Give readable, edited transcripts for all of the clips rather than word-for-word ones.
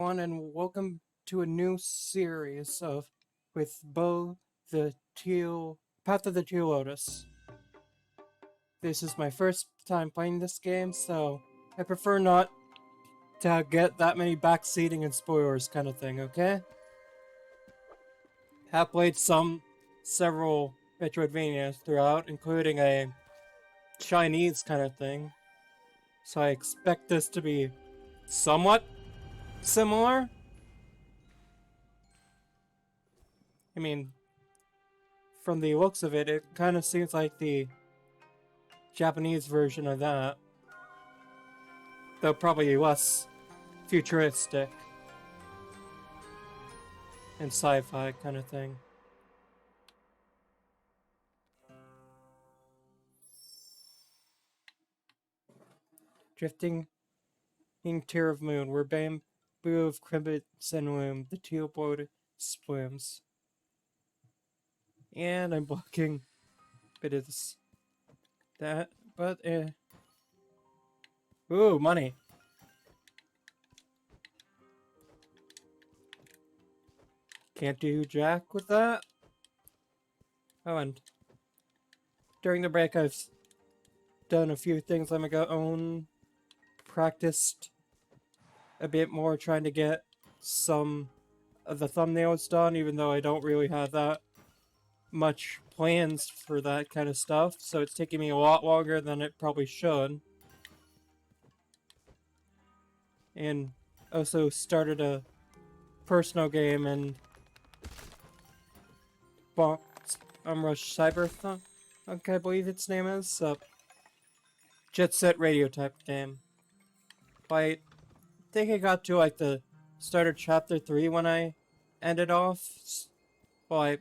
everyone, and welcome to a new series of with Bo the Teal Path of the Teal Lotus. This is my first time playing this game, so I prefer not to get that many backseating and spoilers kind of thing, okay? Have played several Metroidvanias throughout, including a Chinese kind of thing, so I expect this to be somewhat similar. I mean, from the looks of it, it kind of seems like the Japanese version of that, though probably less futuristic and sci-fi kind of thing. Drifting tier of moon, where bamboo of crimson loom, the teal boat swims. And I'm blocking a bit of this, that, but ooh, money. Can't do jack with that. Oh, and during the break, I've done a few things on my own, practiced a bit more, trying to get some of the thumbnails done, even though I don't really have that much plans for that kind of stuff, so it's taking me a lot longer than it probably should. And also started a personal game and bought Rush Cyberthunk, I believe its name is, Jet Set Radio type game. I think I got to like the start of chapter 3 when I ended off. Well,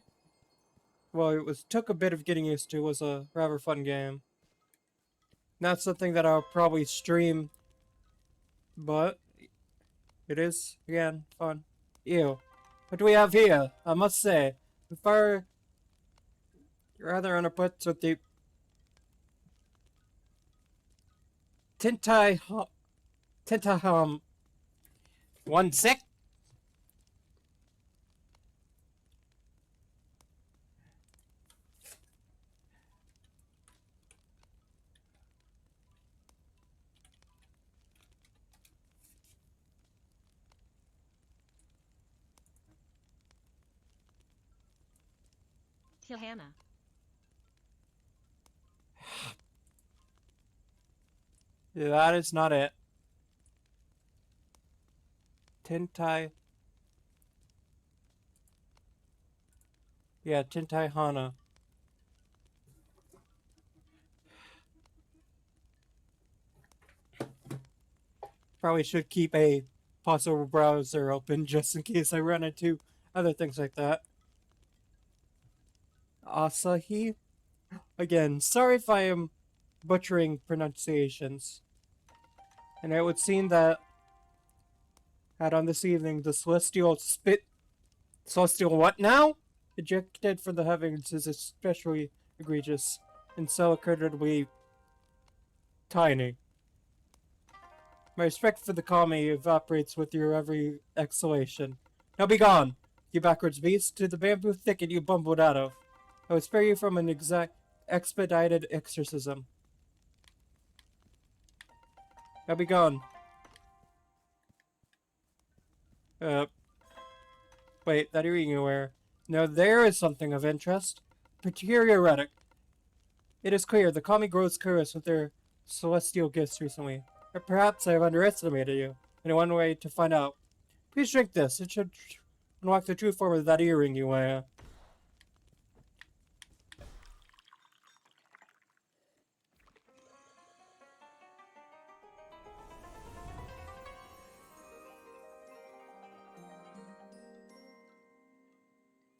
it took a bit of getting used to. It was a rather fun game. Not something that I'll probably stream, but it is, again, fun. Ew. What do we have here? I must say, far rather unimpressed with the Tintai Tintahum. One sec. Tilhana. That is not it. Tintai. Yeah, Tintai Hana. Probably should keep a possible browser open just in case I run into other things like that. Asahi? Again, sorry if I am butchering pronunciations. And it would seem that had on this evening the celestial what now? Ejected from the heavens is especially egregious and so incredibly tiny. My respect for the kami evaporates with your every exhalation. Now be gone, you backwards beast, to the bamboo thicket you bumbled out of. I would spare you from an expedited exorcism. Now be gone. Wait, that earring you wear. Now there is something of interest. Peculiar relic. It is clear the kami grows curious with their celestial gifts recently. Or perhaps I have underestimated you. And one way to find out. Please drink this. It should unlock the true form of that earring you wear.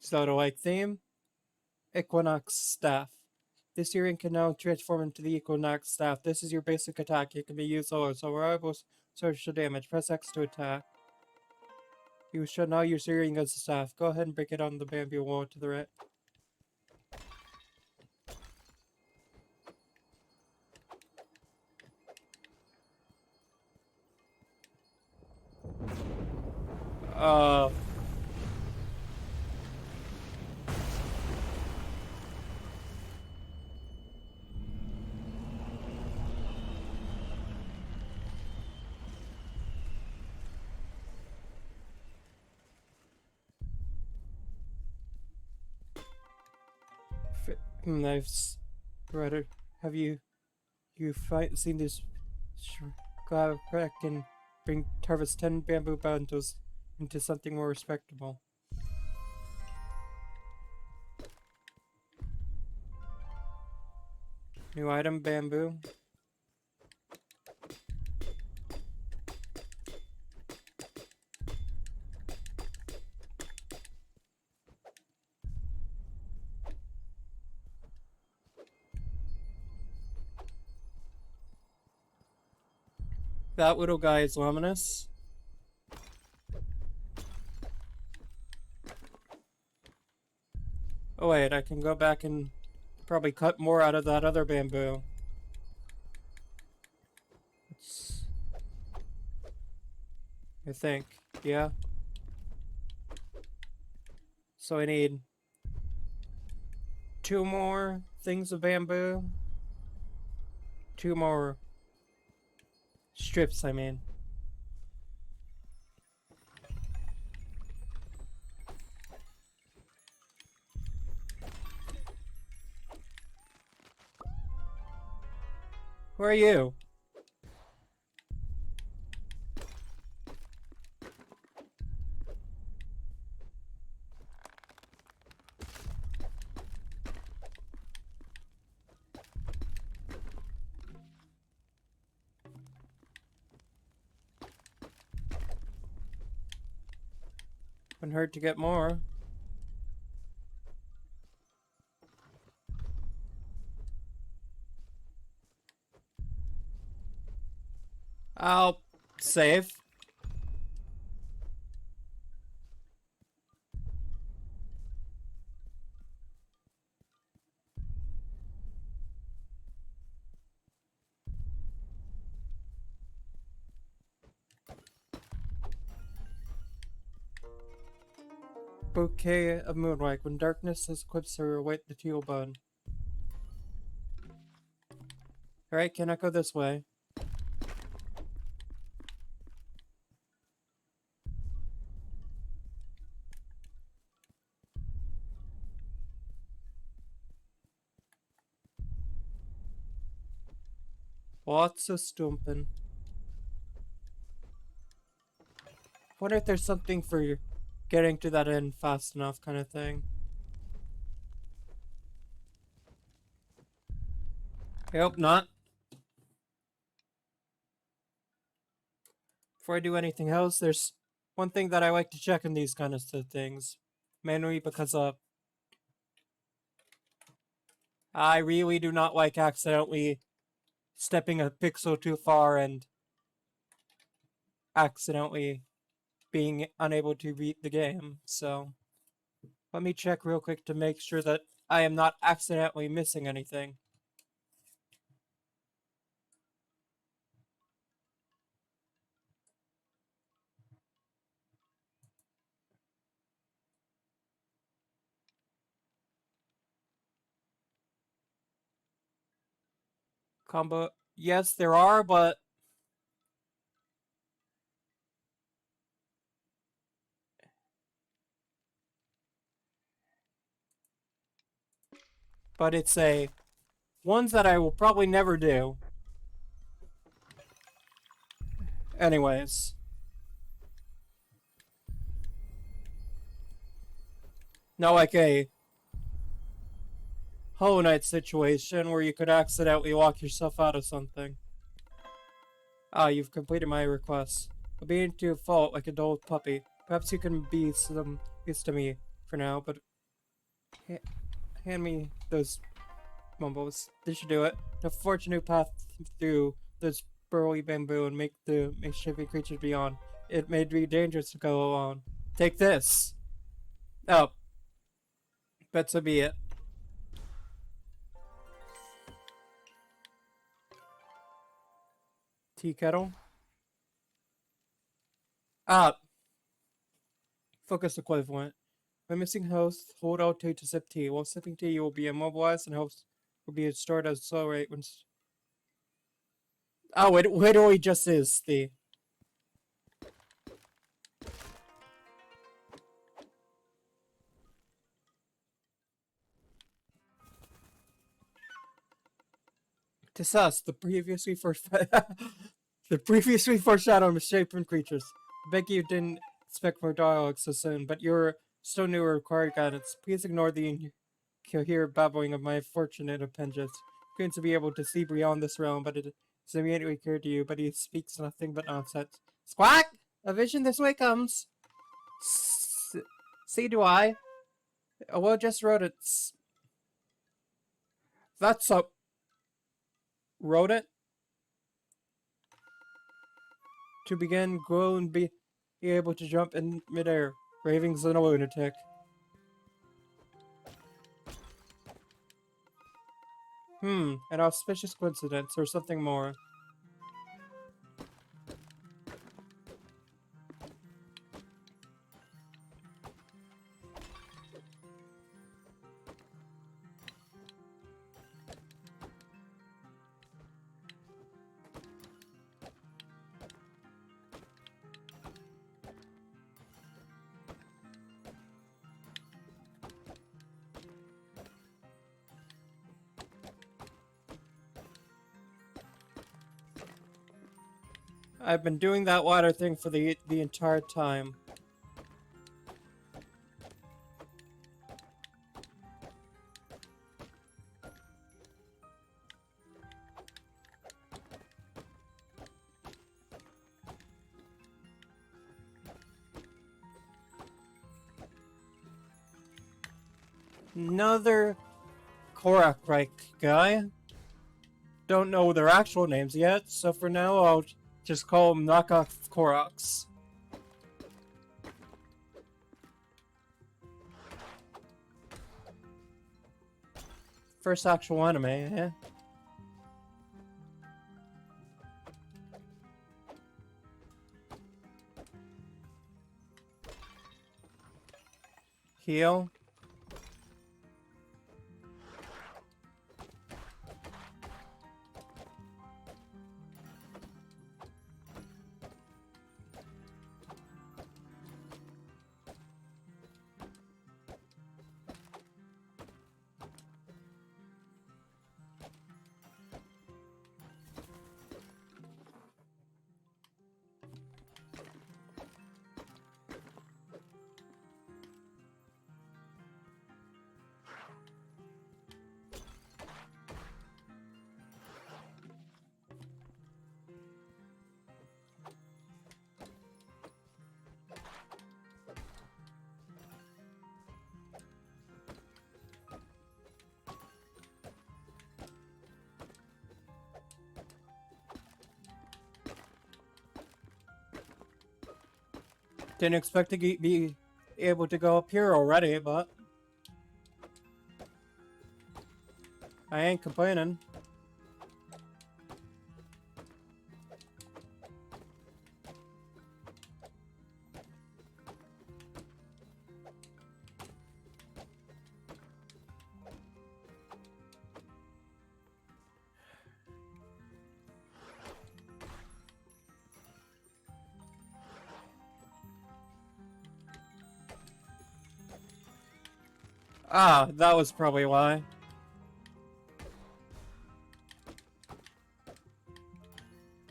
Soda-like theme. Equinox Staff. This earring can now transform into the Equinox Staff. This is your basic attack. It can be used solo, so reliable source of damage. Press X to attack. You should now use earring as a staff. Go ahead and break it on the bamboo wall to the right. Uh, I've read it. Have you seen this back and bring harvest 10 bamboo bundles into something more respectable? New item, bamboo. That little guy is luminous. Oh wait, I can go back and probably cut more out of that other bamboo. It's, I think. Yeah. So I need 2 more things of bamboo. 2 more strips, I mean. Who are you? Wouldn't hurt to get more. I'll save. Bouquet of moonlight. When darkness has eclipsed her, await the teal bud. Alright, can I go this way? Lots of stumping. Wonder if there's something for getting to that end fast enough kind of thing. I hope not. Before I do anything else, there's one thing that I like to check in these kind of things. Mainly because I really do not like accidentally stepping a pixel too far and accidentally being unable to beat the game. So let me check real quick to make sure that I am not accidentally missing anything. Combo. Yes, there are, but it's a ones that I will probably never do. Anyways. Not like a Hollow Knight situation where you could accidentally lock yourself out of something. Ah, you've completed my request. Obedient to a fault like a dull puppy. Perhaps you can be some use to me for now, but hand me those mumbles. This should do it. A fortunate path through this burly bamboo and make the mischievous creatures beyond. It may be dangerous to go alone. Take this. Oh, bet so be it. Tea kettle. Ah, Focus equivalent. When missing host, hold Alt to sip T. While sipping T, you will be immobilized and host will be stored at a slow rate when... Oh, it literally just is the... To sus, the previously foreshadowed misshapen creatures. I beg you didn't expect more dialogue so soon, but you're still new or required guidance. Please ignore the incoherent babbling of my fortunate appendages. Going to be able to see beyond this realm, but it is immediately clear to you, but he speaks nothing but nonsense. Squawk! A vision this way comes. See, do I? Well, just wrote it. That's up. Wrote it? To begin, grow and be able to jump in midair. Ravings and a lunatic. An auspicious coincidence, or something more. I've been doing that water thing for the entire time. Another Korak guy. Don't know their actual names yet, so for now I'll just call them knockoff Koraks. First actual anime, eh? Heal. Didn't expect to be able to go up here already, but I ain't complaining. Ah, that was probably why.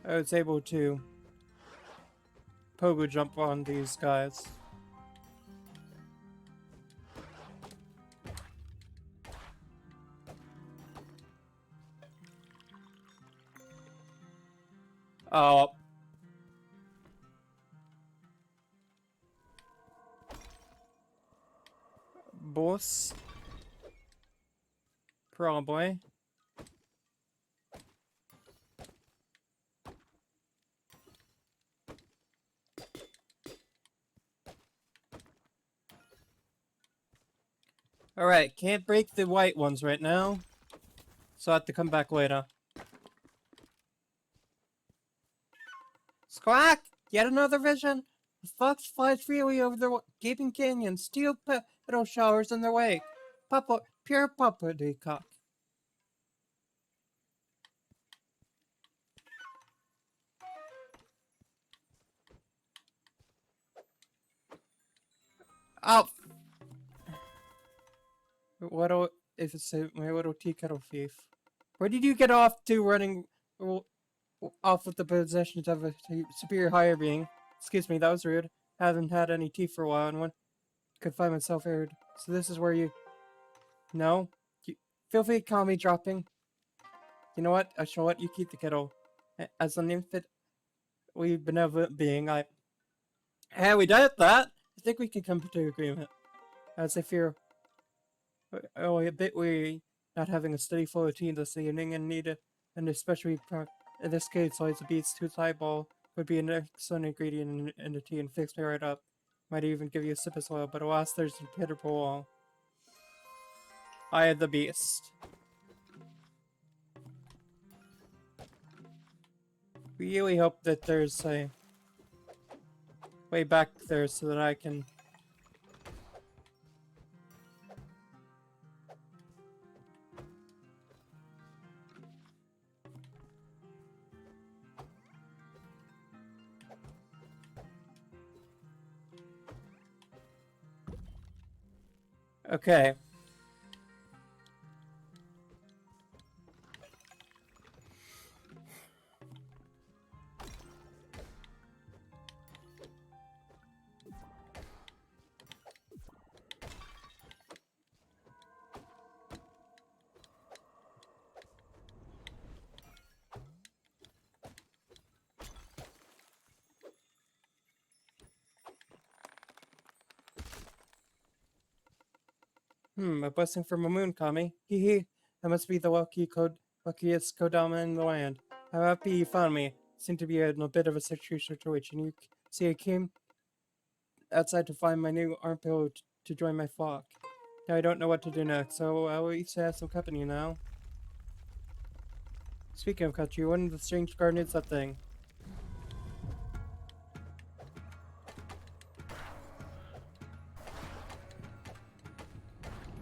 I was able to pogo jump on these guys. Oh. Boss. Probably. Alright, can't break the white ones right now. So I have to come back later. Squawk! Yet another vision? The fox flies freely over the gaping canyon, steel petal showers in their wake. Papa, pure poppycock. Oh, what if it's my little tea kettle thief? Where did you get off to running off with the possessions of a superior higher being? Excuse me, that was rude. Haven't had any tea for a while and one could find myself aired. So this is where you... No? You... Feel free to call me dropping. You know what? I shall let you keep the kettle. As an infinitely benevolent being, I... Hey, we did that! I think we can come to an agreement. As I fear... a bit weary not having a steady flow of tea this evening and need and especially in this case, lies a beast whose eyeball would be an excellent ingredient in the tea and fix me right up. Might even give you a sip as well, but alas, there's a pitiful wall. I am the beast. Really hope that there's a way back there so that I can... Okay. A blessing from a moon, Kami. Hee hee. That must be the luckiest Kodama in the land. I'm happy you found me. Seem to be in a bit of a situation. You see, I came outside to find my new armpit to join my flock. Now I don't know what to do next, so I'll at least have some company now. Speaking of country, what in the strange garden is that thing?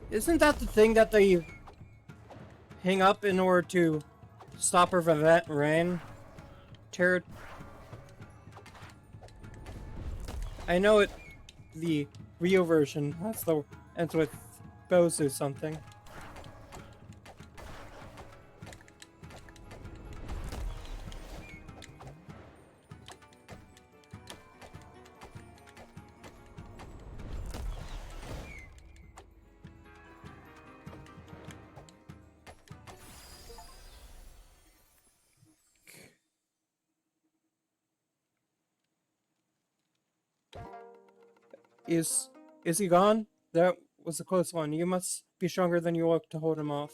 Isn't that the thing that they hang up in order to stop or prevent rain? I know it. The Rio version has the ends with Bozu something. Is he gone? That was a close one. You must be stronger than you look to hold him off.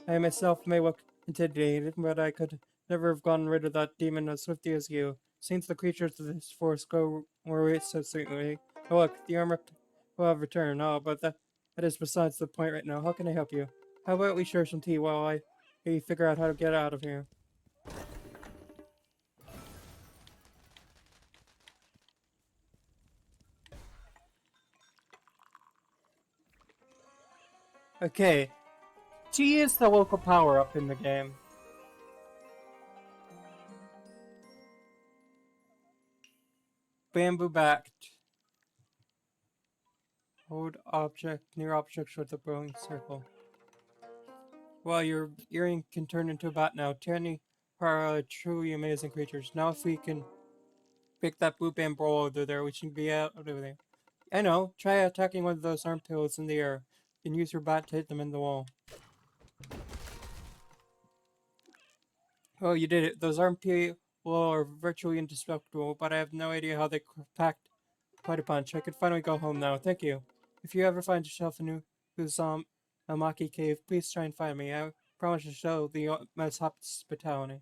I myself may look intimidated, but I could never have gotten rid of that demon as swiftly as you. Seems the creatures of this forest go more so sweetly. Oh, look, the armor will have returned. Oh, but that is besides the point right now. How can I help you? How about we share some tea while I figure out how to get out of here? Okay, tea is the local power-up in the game. Bamboo backed. Hold object near objects with a glowing circle. Well, your earring can turn into a bat now. Tyranny are truly amazing creatures. Now if we can pick that blue bamboo over there, we should be out of there. I know. Try attacking one of those armpits in the air. And use your bat to hit them in the wall. Oh, you did it. Those armpits are virtually indestructible, but I have no idea how they packed quite a punch. I could finally go home now. Thank you. If you ever find yourself a new Amaki cave, please try and find me. I promise to show the most hospitality.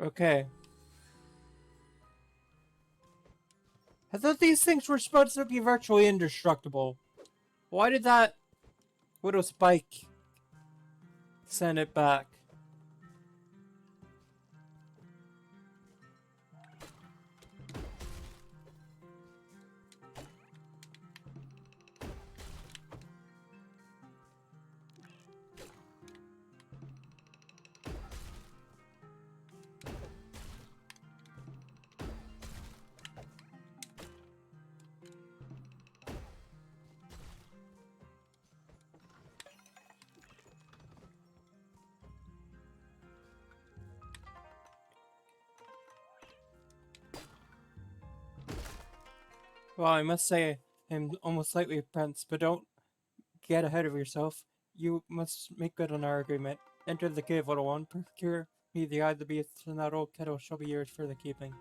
Okay. I thought these things were supposed to be virtually indestructible. Why did that Widow Spike send it back? Well, I must say, I'm almost slightly impressed, but don't get ahead of yourself. You must make good on our agreement. Enter the cave, little one. Procure me the eye of the beast, and that old kettle shall be yours for the keeping.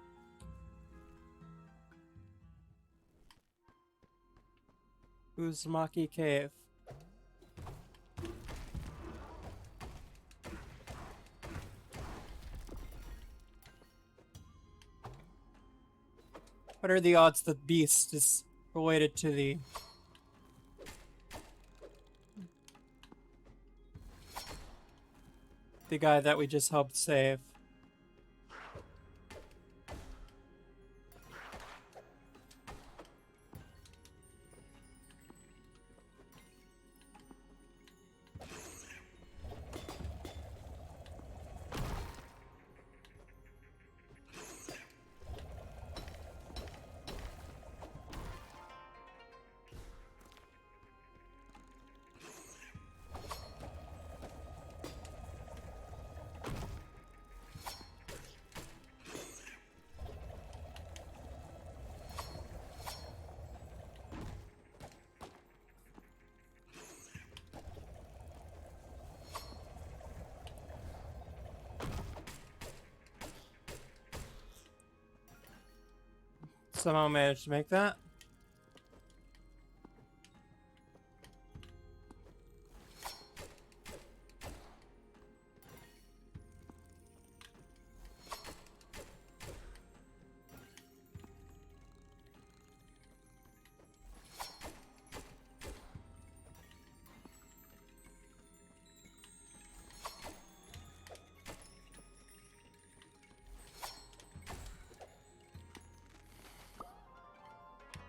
Uzumaki Cave. What are the odds that beast is related to the guy that we just helped save? Somehow managed to make that.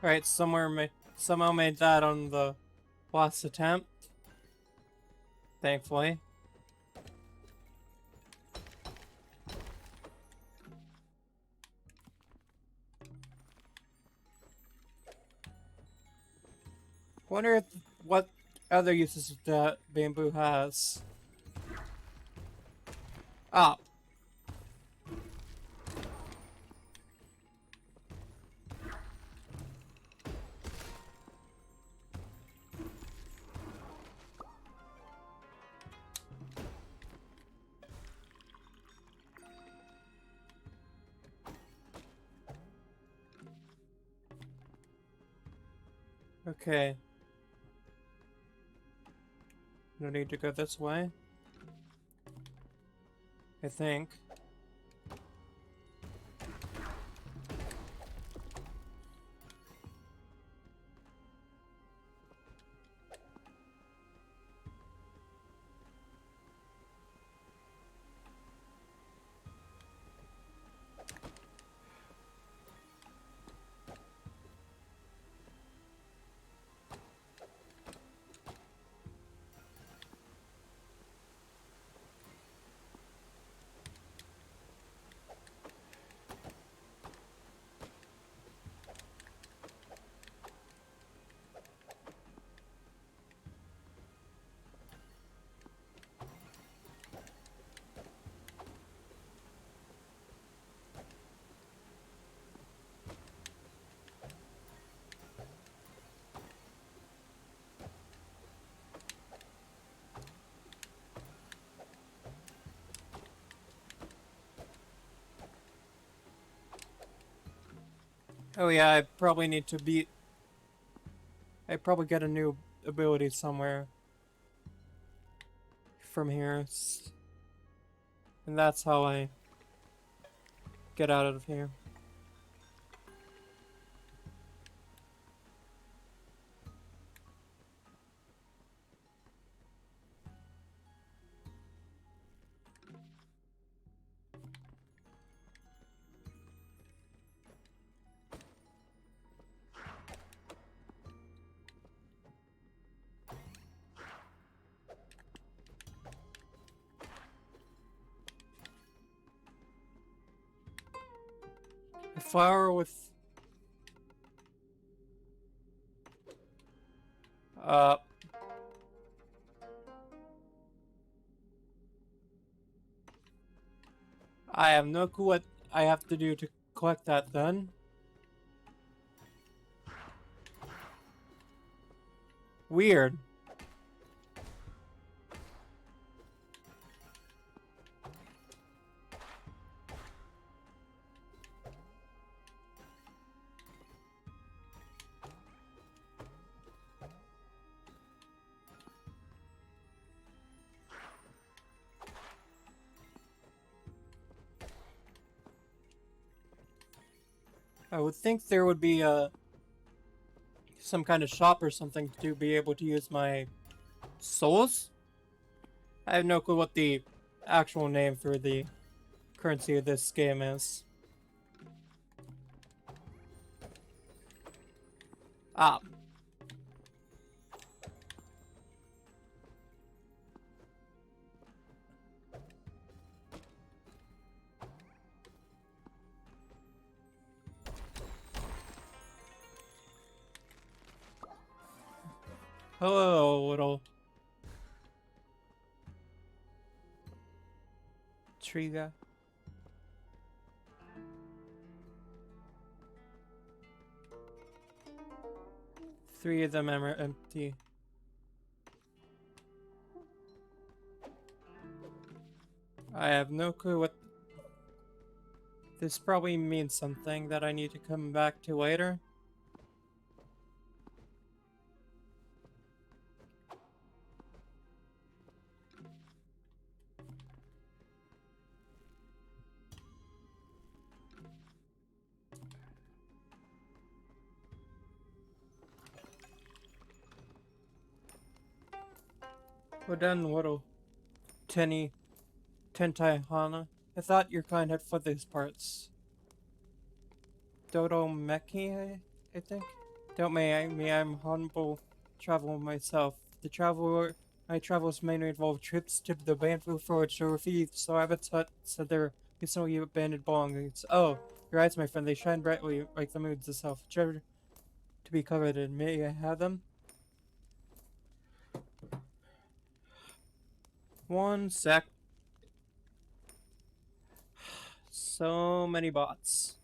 Right, somehow made that on the last attempt. Thankfully. Wonder what other uses that bamboo has. Ah, okay. No need to go this way. I think. Oh yeah, I probably need to beat. I probably get a new ability somewhere from here, and that's how I get out of here. A flower with... I have no clue what I have to do to collect that then. Weird. I would think there would be some kind of shop or something to be able to use my souls. I have no clue what the actual name for the currency of this game is. Ah. Hello, little tree guy. Three of them are empty. I have no clue what... This probably means something that I need to come back to later. Well done, little Tentai Hana. I thought your kind had fled these parts. Dodo Meki, I think? Don't mind me, I'm humble traveler myself. My travels mainly involve trips to the bamboo forest to retrieve Rabbit's hut said their recently abandoned belongings. Oh, your eyes, my friend, they shine brightly like the moon's itself. Treasure to be coveted. May I have them? One sec. So many bots.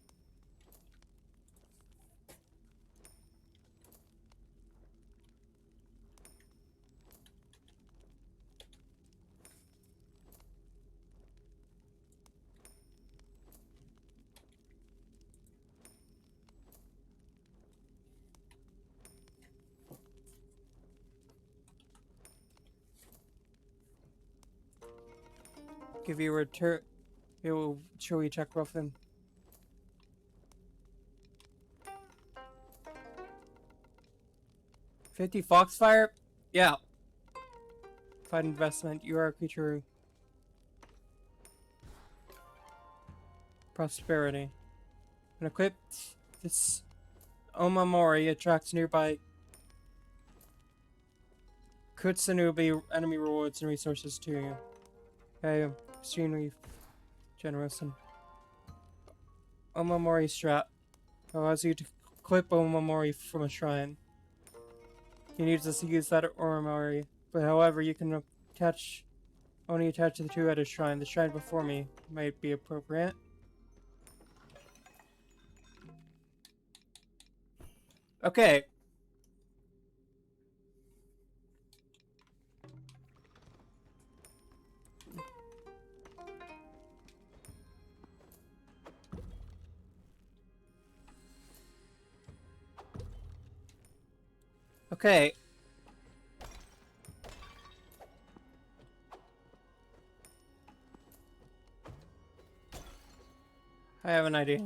Give you a return. It will surely check roughly. $50 Foxfire? Yeah. Find investment. You are a creature of prosperity. When equipped, this Omamori attracts nearby Kutsunubi enemy rewards and resources to you. I am extremely generous and Omamori strap allows you to clip Omamori from a shrine. You need to use that Omamori, but however you can only attach the two at a shrine. The shrine before me might be appropriate. Okay. Okay. I have an idea.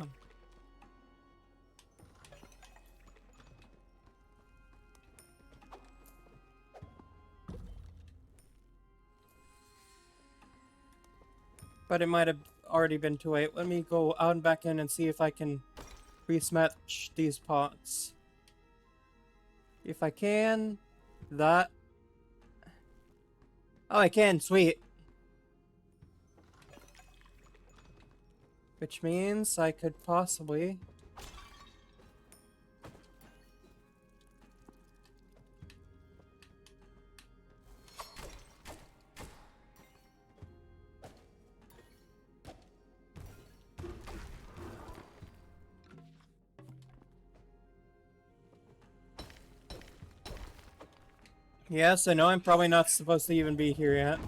But it might have already been too late. Let me go out and back in and see if I can rematch these pots. If I can, that... Oh, I can, sweet. Which means I could possibly... Yes, I know I'm probably not supposed to even be here yet.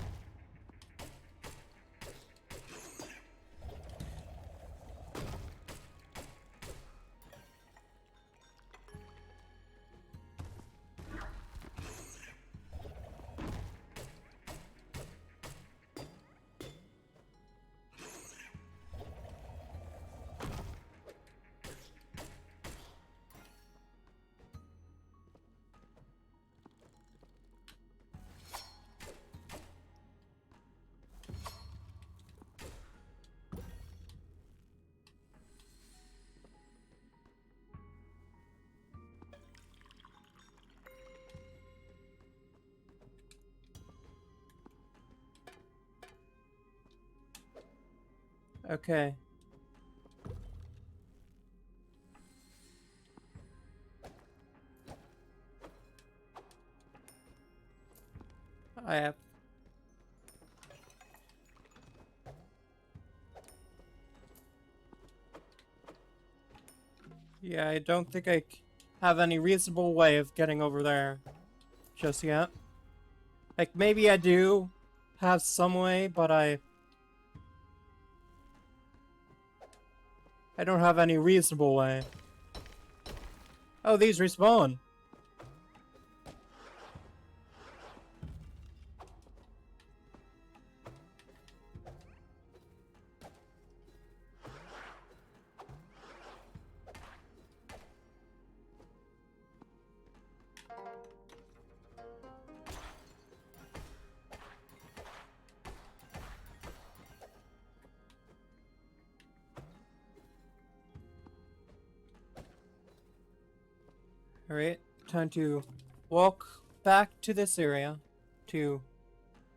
Okay. I have... Yeah, I don't think I have any reasonable way of getting over there just yet. Like, maybe I do have some way, but I don't have any reasonable way. Oh, these respawn. Alright, time to walk back to this area to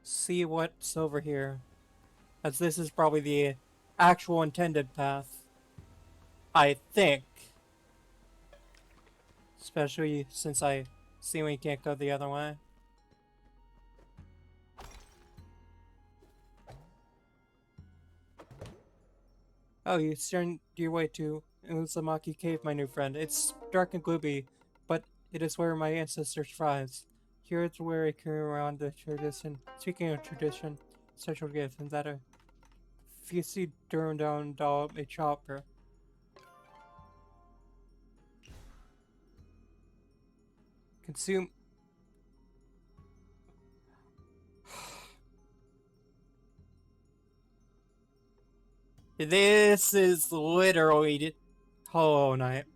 see what's over here. As this is probably the actual intended path. I think. Especially since I see we can't go the other way. Oh, you turned your way to Uzumaki Cave, my new friend. It's dark and gloomy, but it is where my ancestors thrived. Here is where I carry around the tradition. Speaking of tradition, special gift, and that if you see Durham down doll, a chopper. Consume. This is literally Hollow Knight.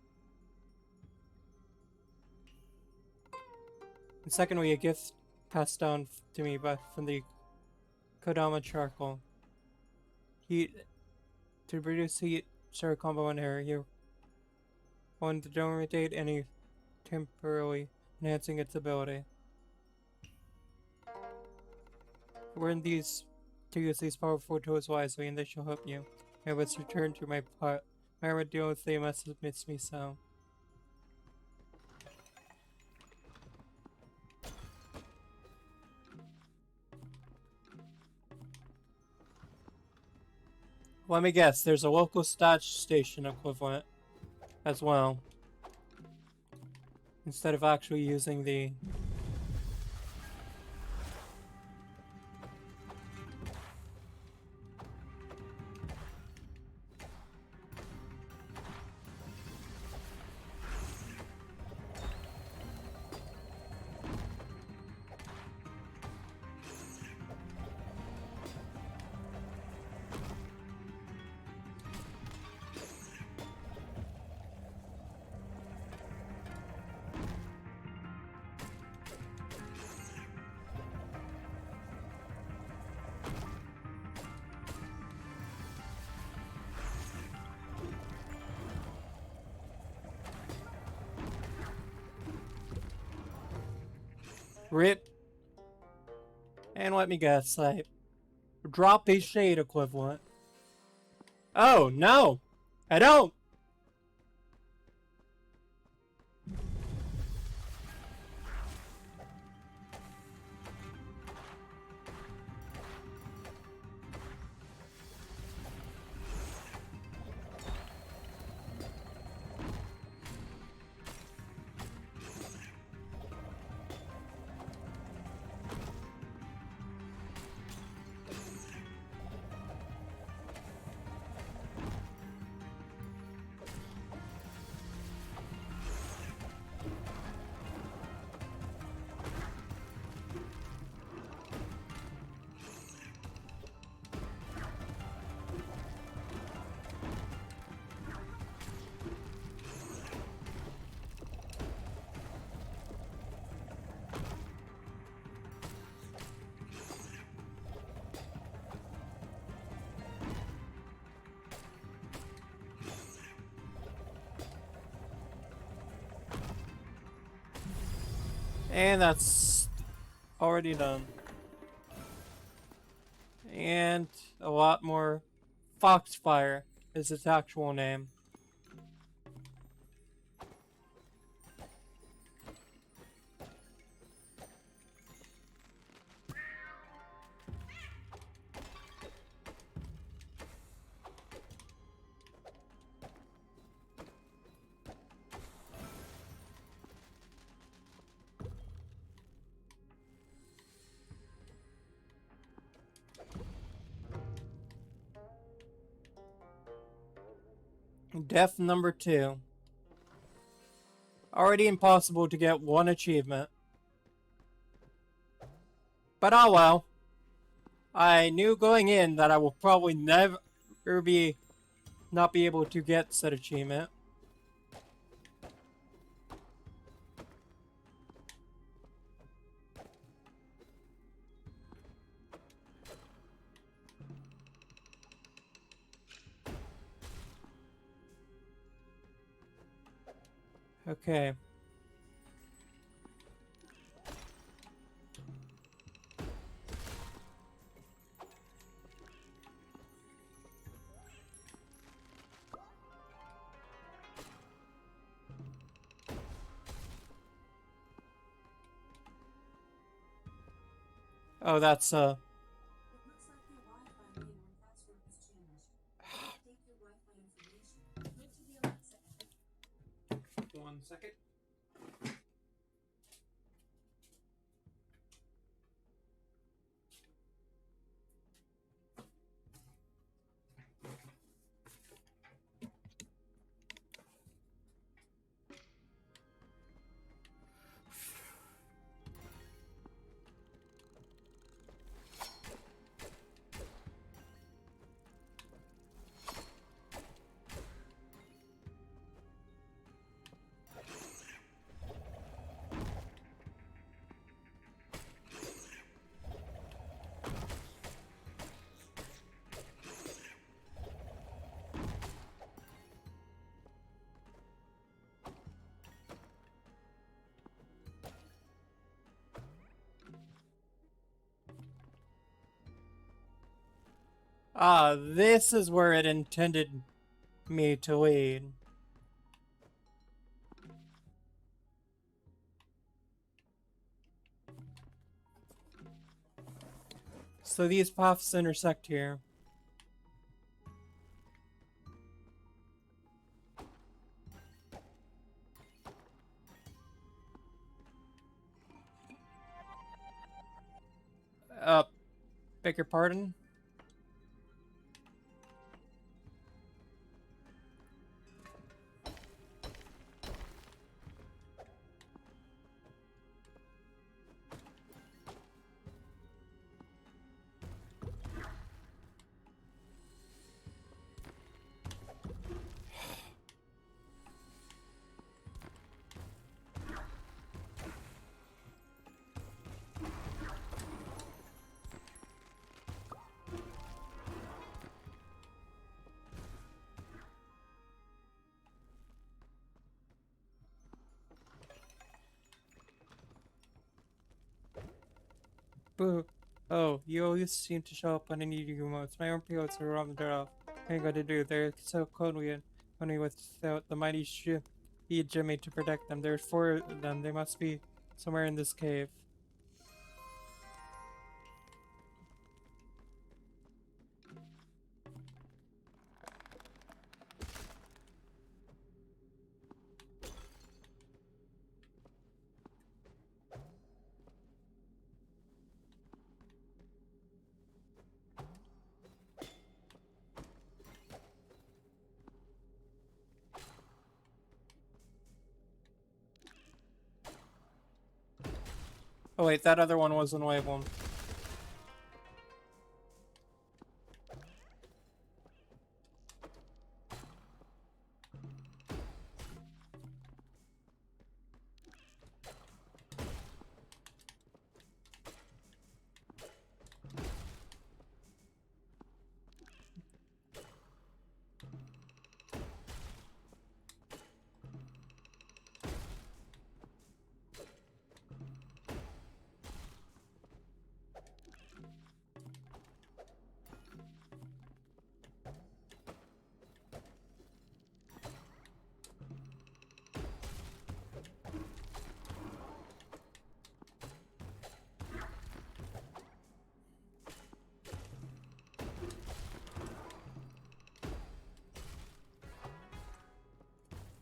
And secondly, a gift passed down to me from the Kodama charcoal. Heat to produce heat, share combo and air. You want to don't rotate any temporarily enhancing its ability. Learn these to use these powerful tools wisely, and they shall help you. I must return to my pot. My deal with they must miss me so. Let me guess, there's a local station equivalent as well. Instead of actually using the... Rip. And let me guess, like, drop a shade equivalent. Oh, no! I don't! And that's already done. And a lot more. Foxfire is its actual name. Death number 2. Already impossible to get one achievement. But oh well. I knew going in that I will probably never not be able to get said achievement. Okay. Oh, that's It looks like your Wi-Fi name and password has changed. Update your Wi-Fi information. Go to the Alexa app. 1 second. Ah, this is where it intended me to lead. So these paths intersect here. Uh, beg your pardon? Boo. Oh, you always seem to show up when I need you most. My own POs are on the dirt off. What am I going to do? They're so only without the mighty he Jimmy to protect them. There's 4 of them. They must be somewhere in this cave. Oh wait, that other one wasn't wave one.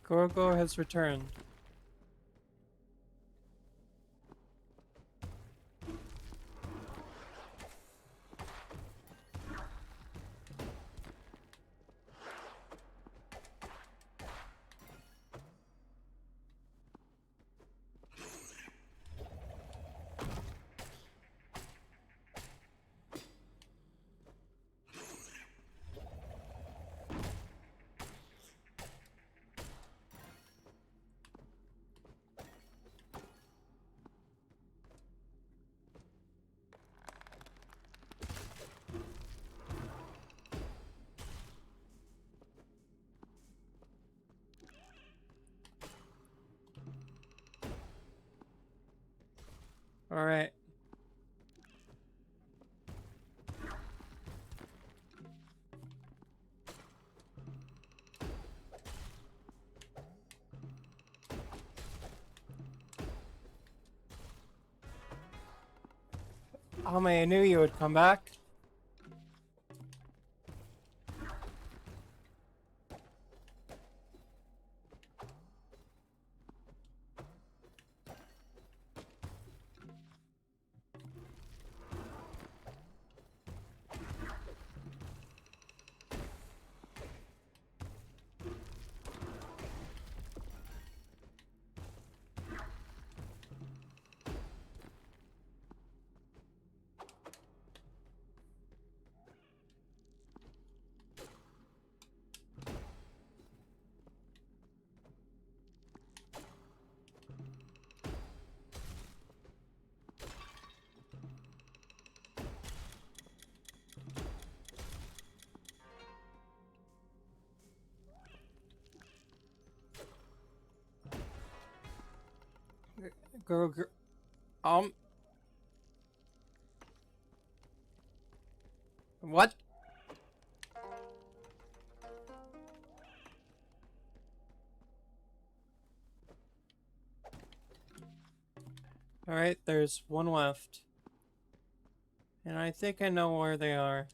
Gorgo has returned. Alright. I knew you would come back. Gorgo. What? Alright, there's one left. And I think I know where they are.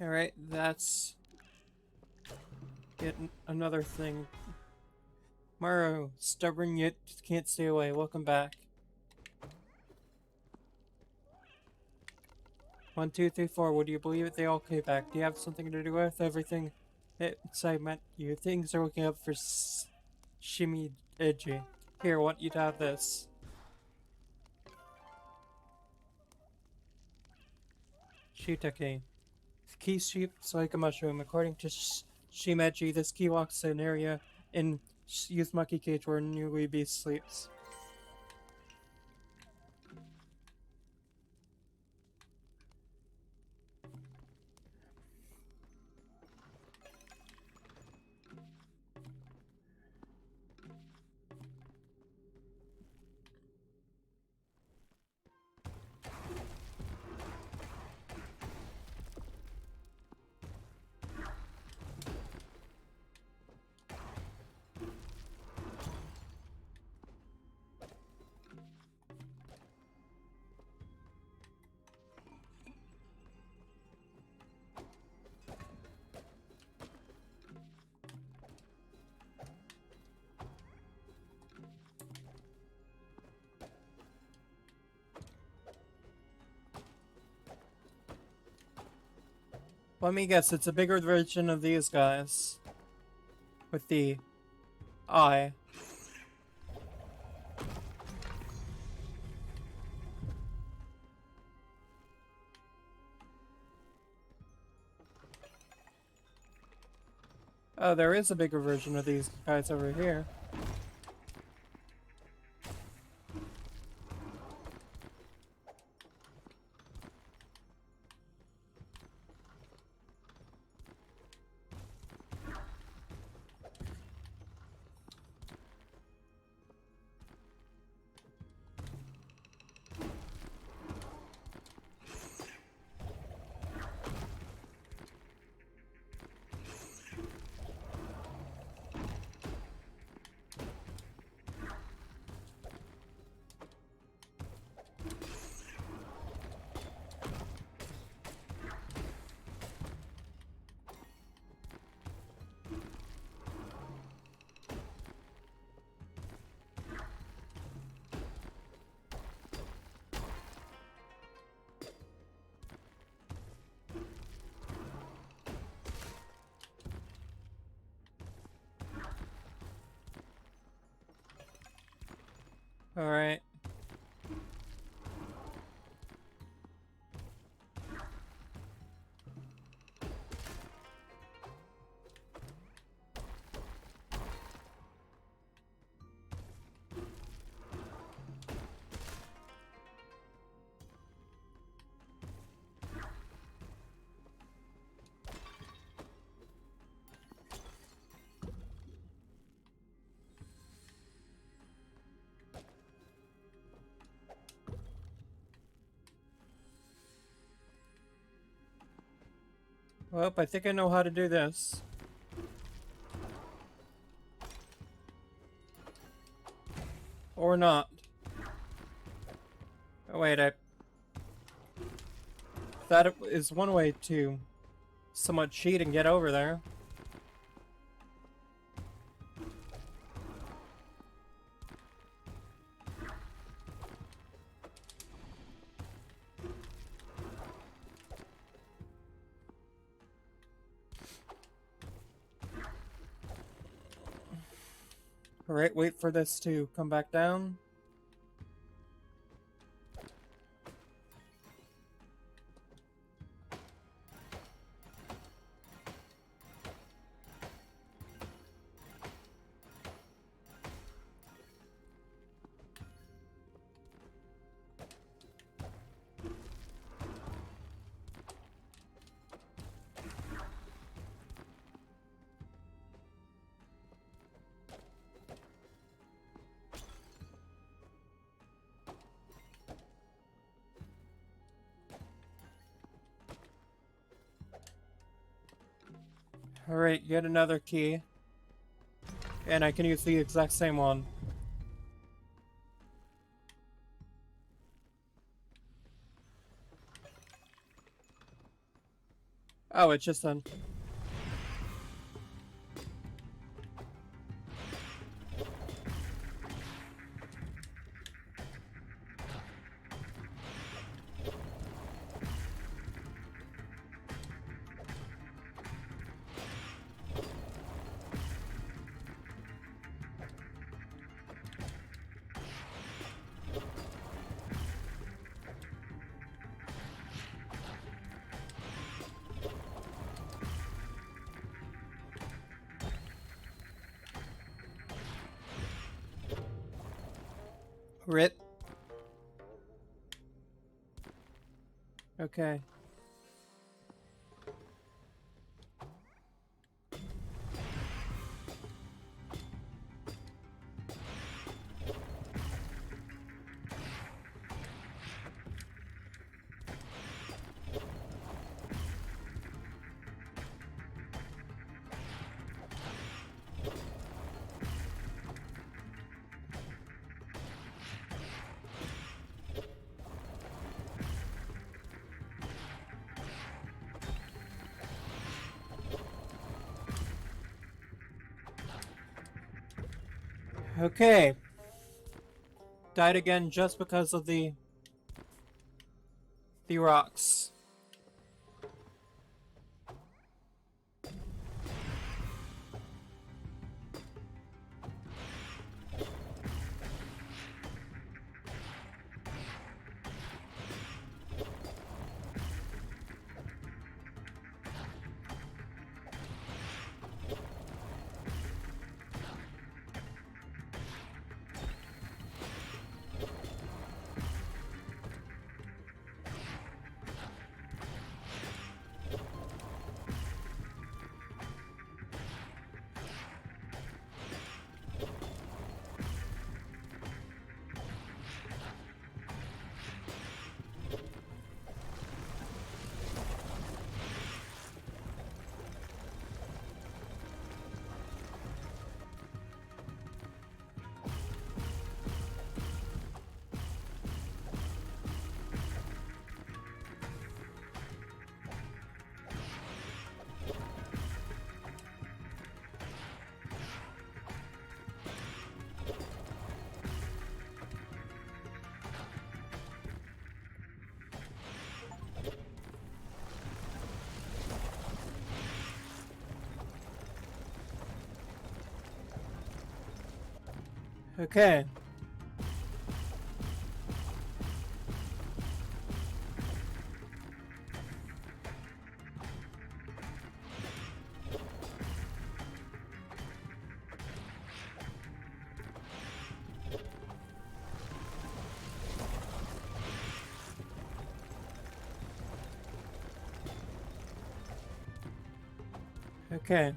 Alright, that's... another thing. Maru, stubborn yet can't stay away. Welcome back. 1, 2, 3, 4. Would you believe it? They all came back. Do you have something to do with everything? Excitement. You things are looking up for Shimi Edgy. Here, I want you to have this. Shiitake. Key shapes like a mushroom. According to Shimeji, this key walks an area in Uzumaki Cage where Newly Beast sleeps. Let me guess, it's a bigger version of these guys. With the eye. Oh, there is a bigger version of these guys over here. Alright. Well, I think I know how to do this. Or not. Oh wait, that is one way to somewhat cheat and get over there. Alright, wait for this to come back down. Alright, yet another key. And I can use the exact same one. Oh, it's just done. Rip. Okay. Okay. Died again just because of the rocks. Okay. Okay.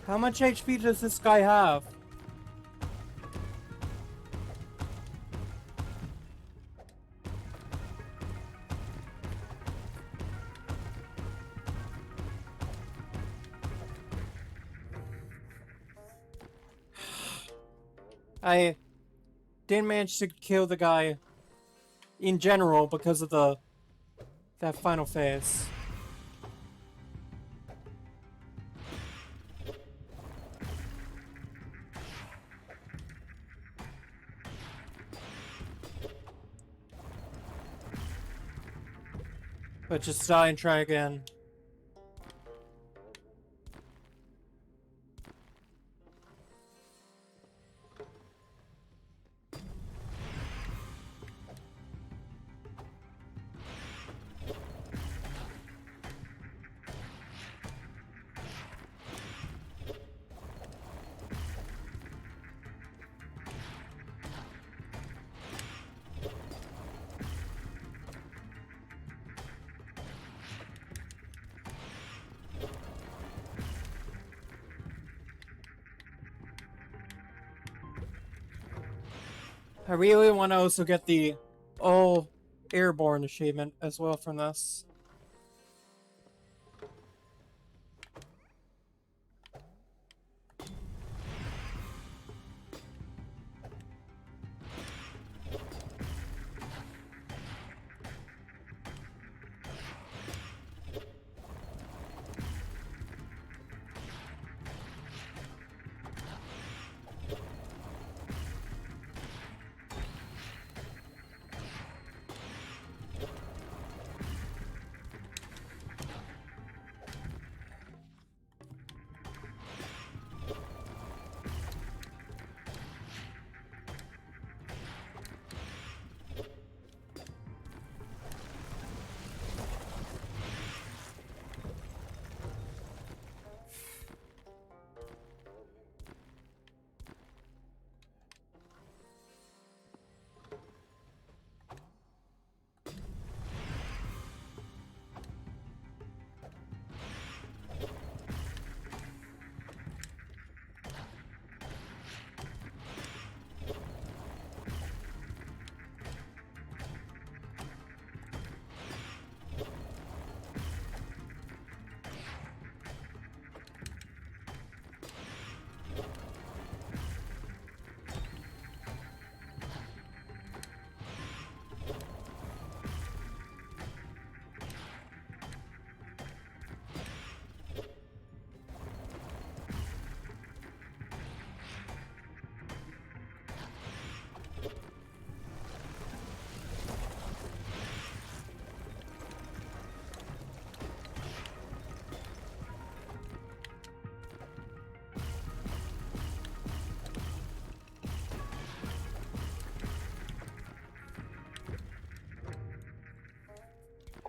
How much HP does this guy have? I didn't manage to kill the guy in general because of that final phase. But just die and try again. I really want to also get the all airborne achievement as well from this.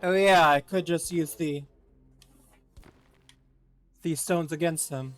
Oh yeah, I could just use these stones against him.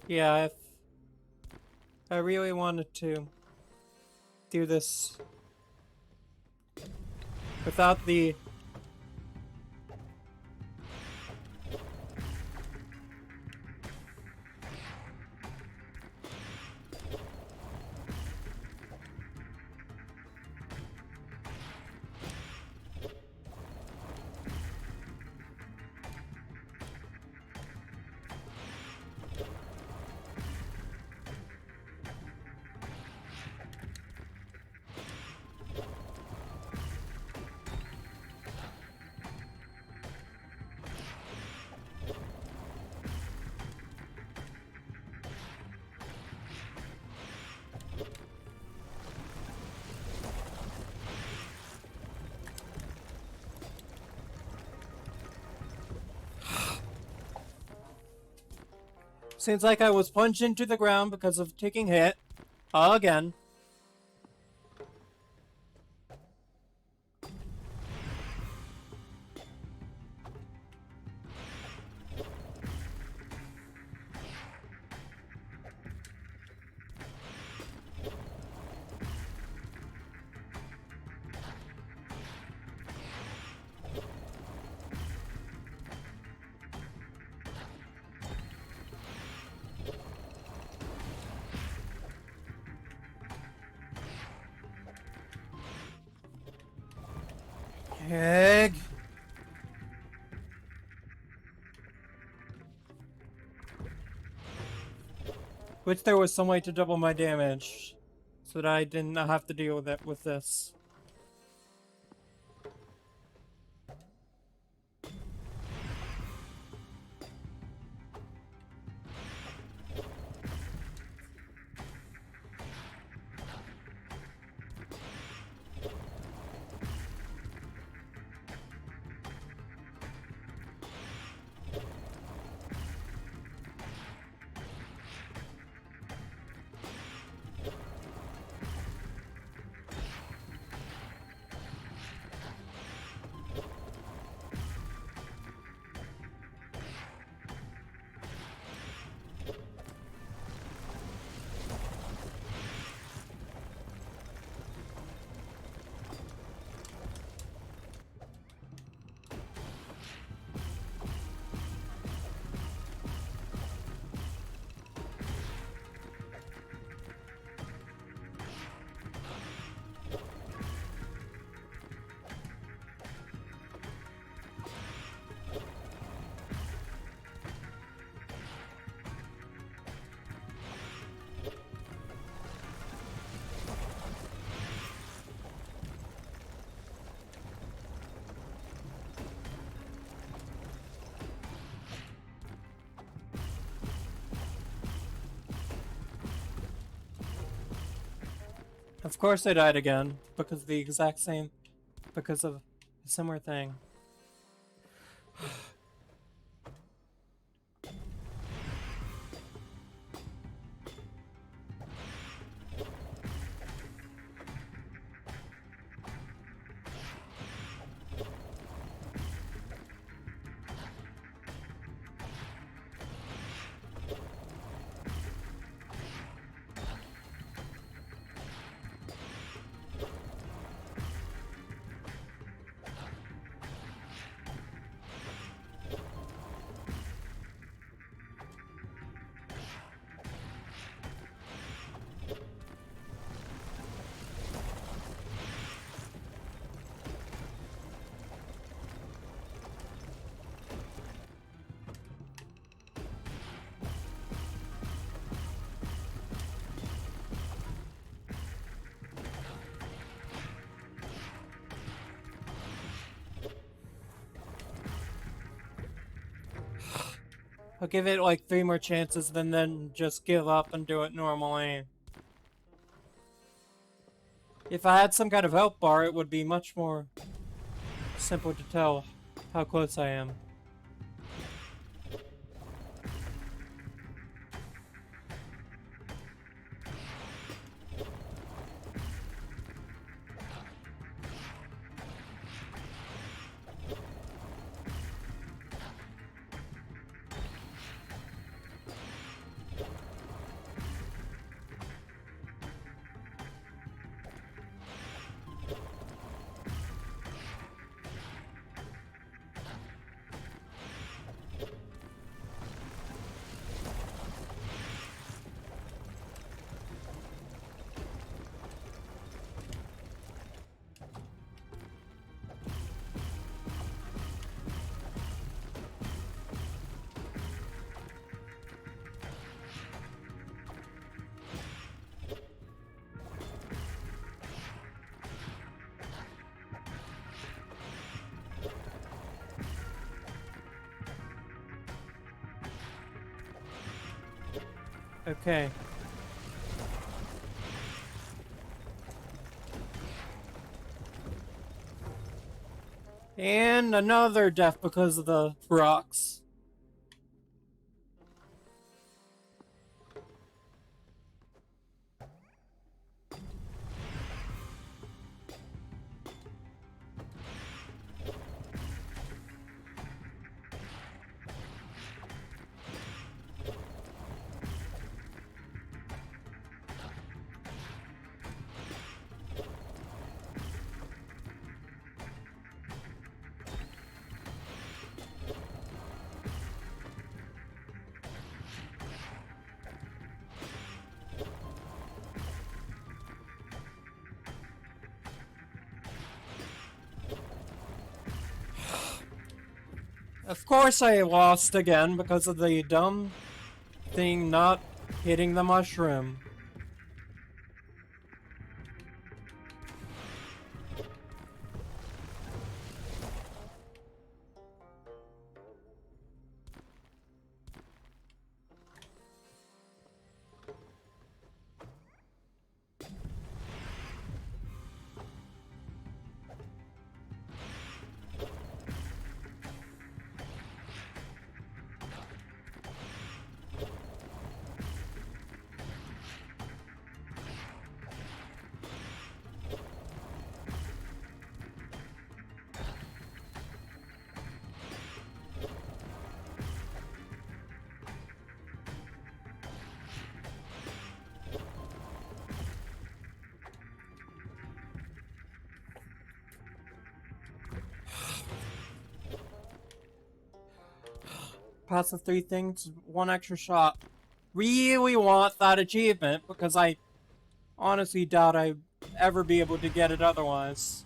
Yeah, if I really wanted to do this without the... Seems like I was punched into the ground because of taking hit. Again. Egg. Wish there was some way to double my damage, so that I didn't have to deal with it with this. Of course I died again, because of the exact same, because of a similar thing. I'll give it like 3 more chances, then just give up and do it normally. If I had some kind of health bar, it would be much more simple to tell how close I am. Okay. And another death because of the rocks. Of course I lost again because of the dumb thing not hitting the mushroom. Pass the 3 things, 1 extra shot. Really want that achievement because I honestly doubt I'd ever be able to get it otherwise.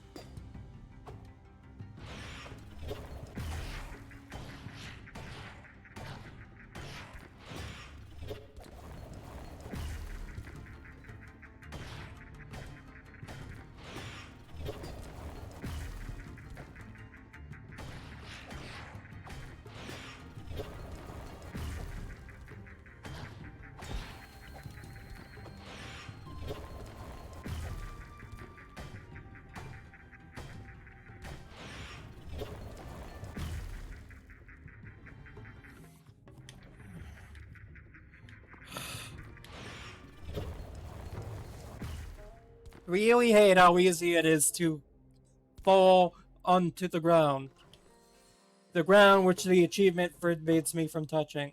Really hate how easy it is to fall onto the ground. The ground which the achievement forbids me from touching.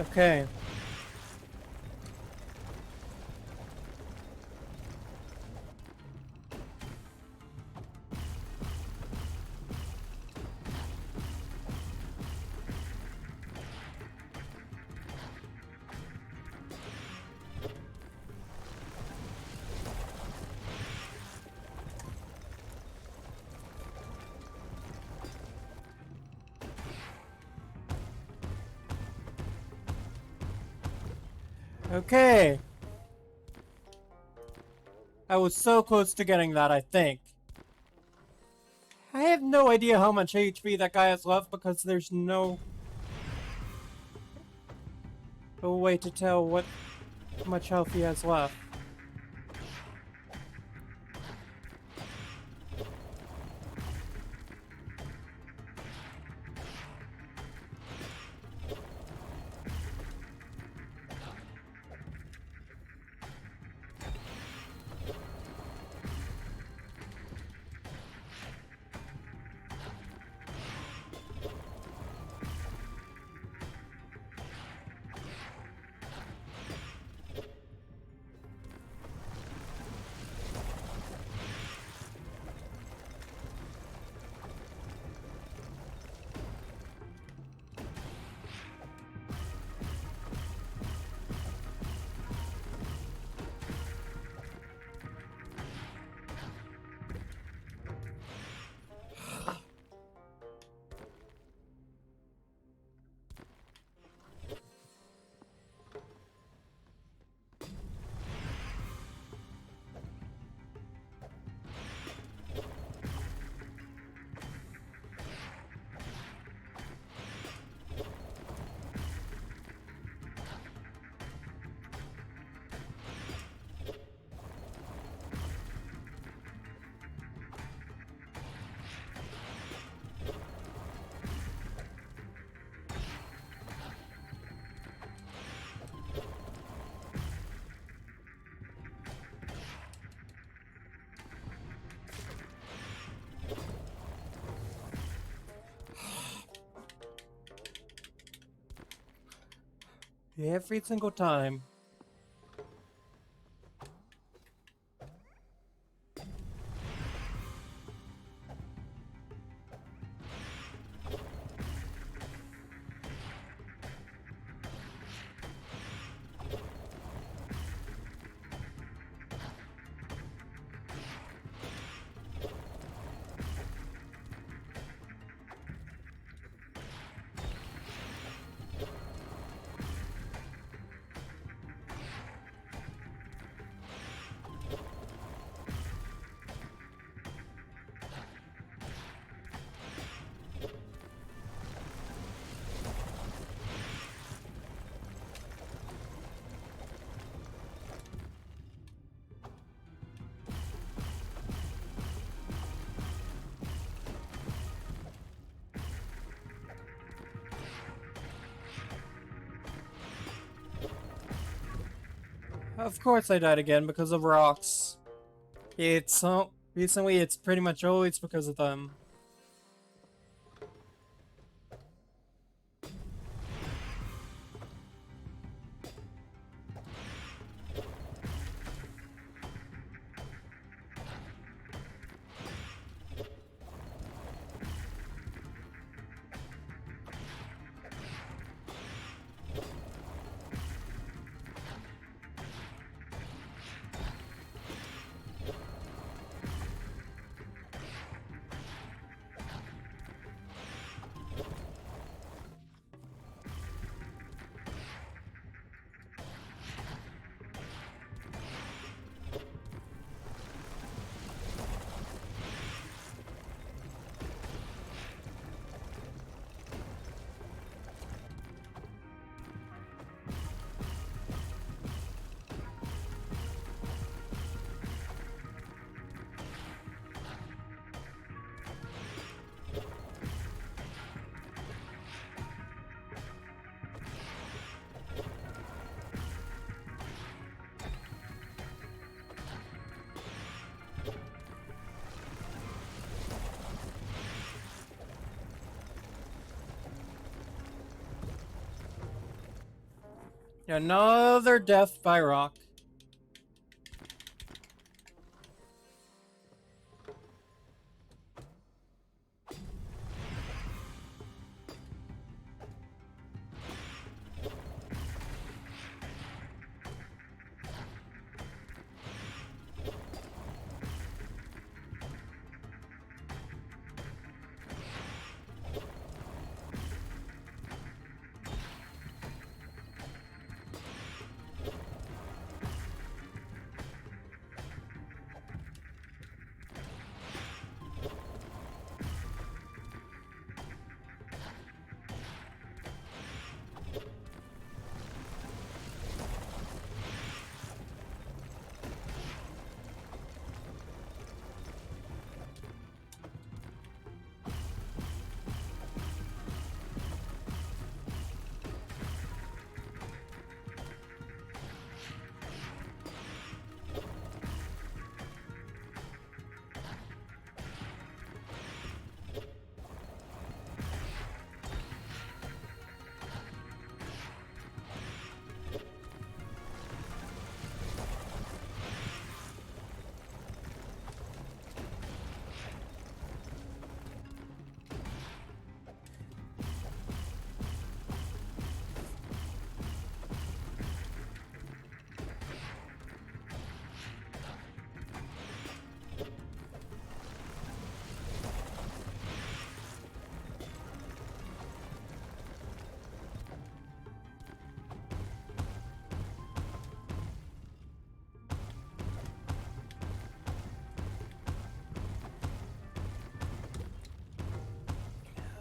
Okay. Okay. I was so close to getting that, I think. I have no idea how much HP that guy has left because there's no way to tell what much health he has left. Every single time. Of course I died again because of rocks. Recently it's pretty much always because of them. Another death by rock.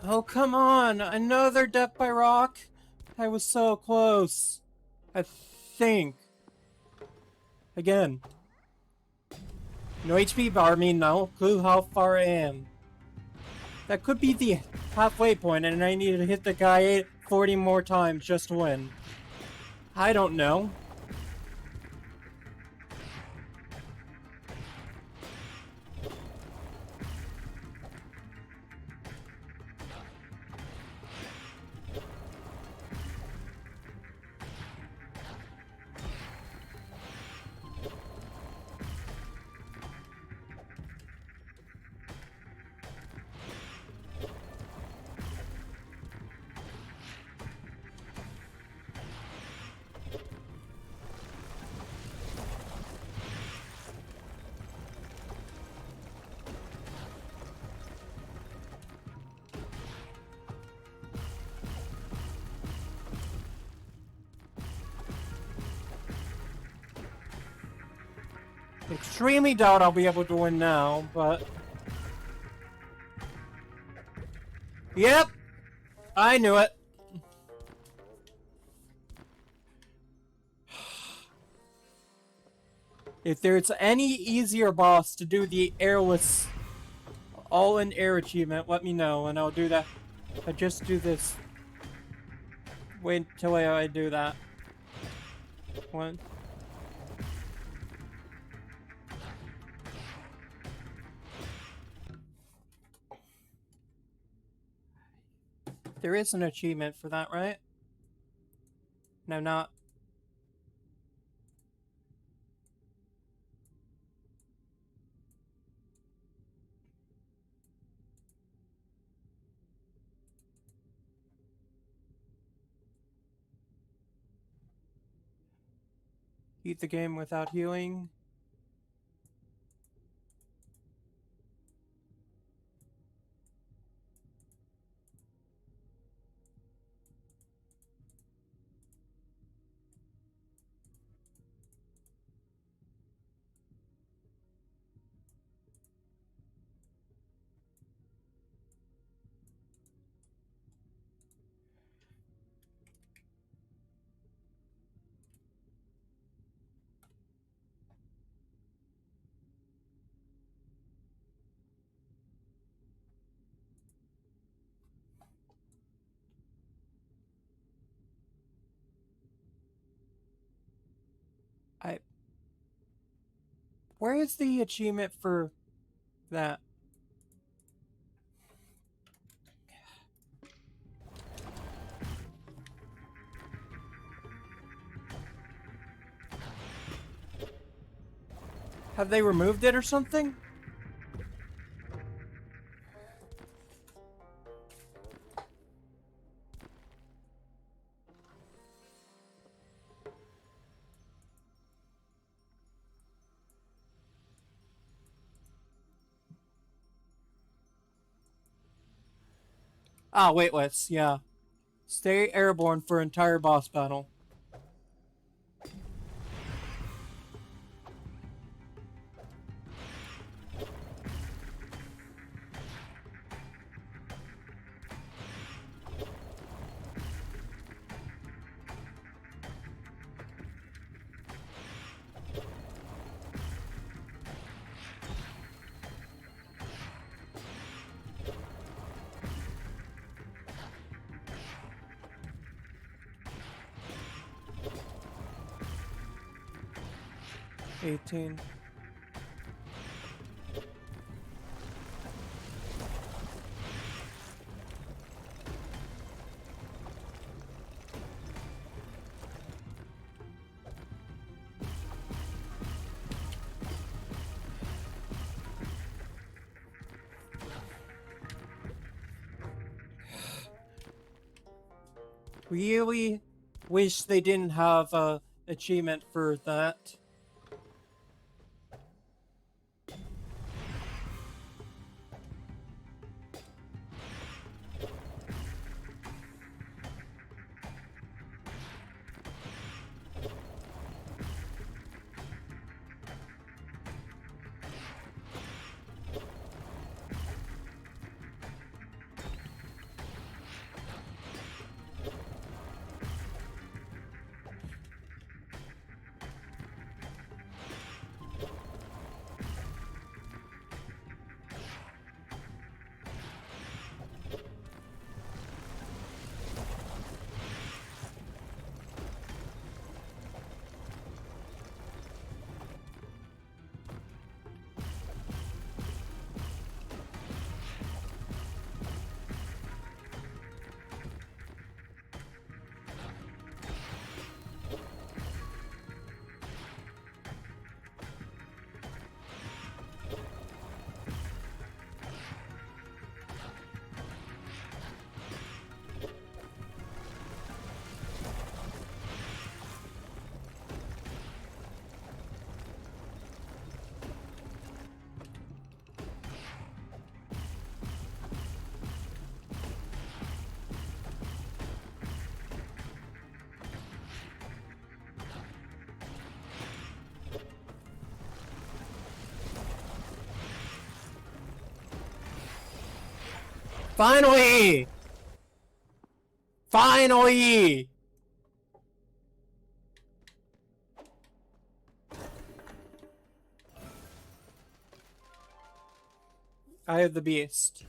Oh, come on! Another death by rock? I was so close. I think. Again. No HP bar, mean no clue how far I am. That could be the halfway point, and I need to hit the guy 40 more times just to win. I don't know. Extremely doubt I'll be able to win now, but... Yep! I knew it! If there's any easier boss to do the airless all-in-air achievement, let me know, and I'll do that. I just do this. Wait till I do that. One. There is an achievement for that, right? No, not. Beat the game without healing. I... Where is the achievement for that? Have they removed it or something? Ah, weightless, yeah. Stay airborne for entire boss battle. $18. Really wish they didn't have a achievement for that. Finally! Finally! Eye of the Beast.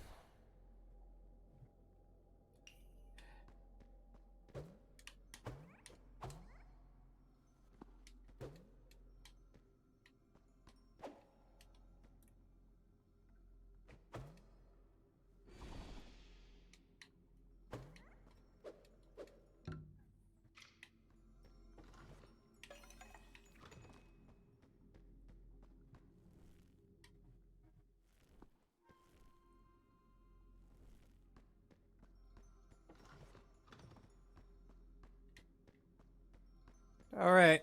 Alright.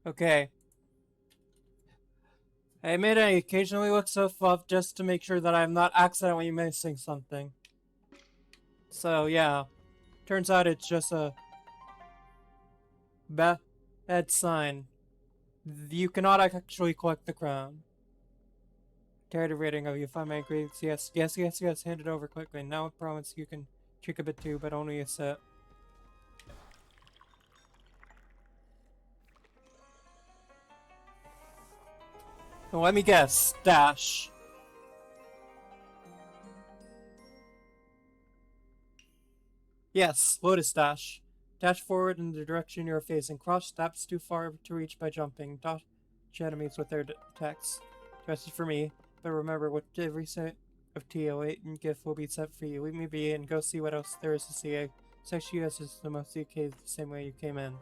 Okay. I admit I occasionally look stuff up just to make sure that I'm not accidentally missing something. So, yeah. Turns out it's just a bad sign. You cannot actually collect the crown. Tired of reading of you find my grades. Yes, yes, yes, yes. Hand it over quickly. Now I promise you can trick a bit too, but only a set. Let me guess. Dash. Yes, lotus dash. Dash forward in the direction you are facing. Cross steps too far to reach by jumping. Dodge enemies with their attacks. The rest is for me, but remember, with every set of teal, 8 and gift will be set for you. Leave me be and go see what else there is to see. I sex you as is the most UK the same way you came in.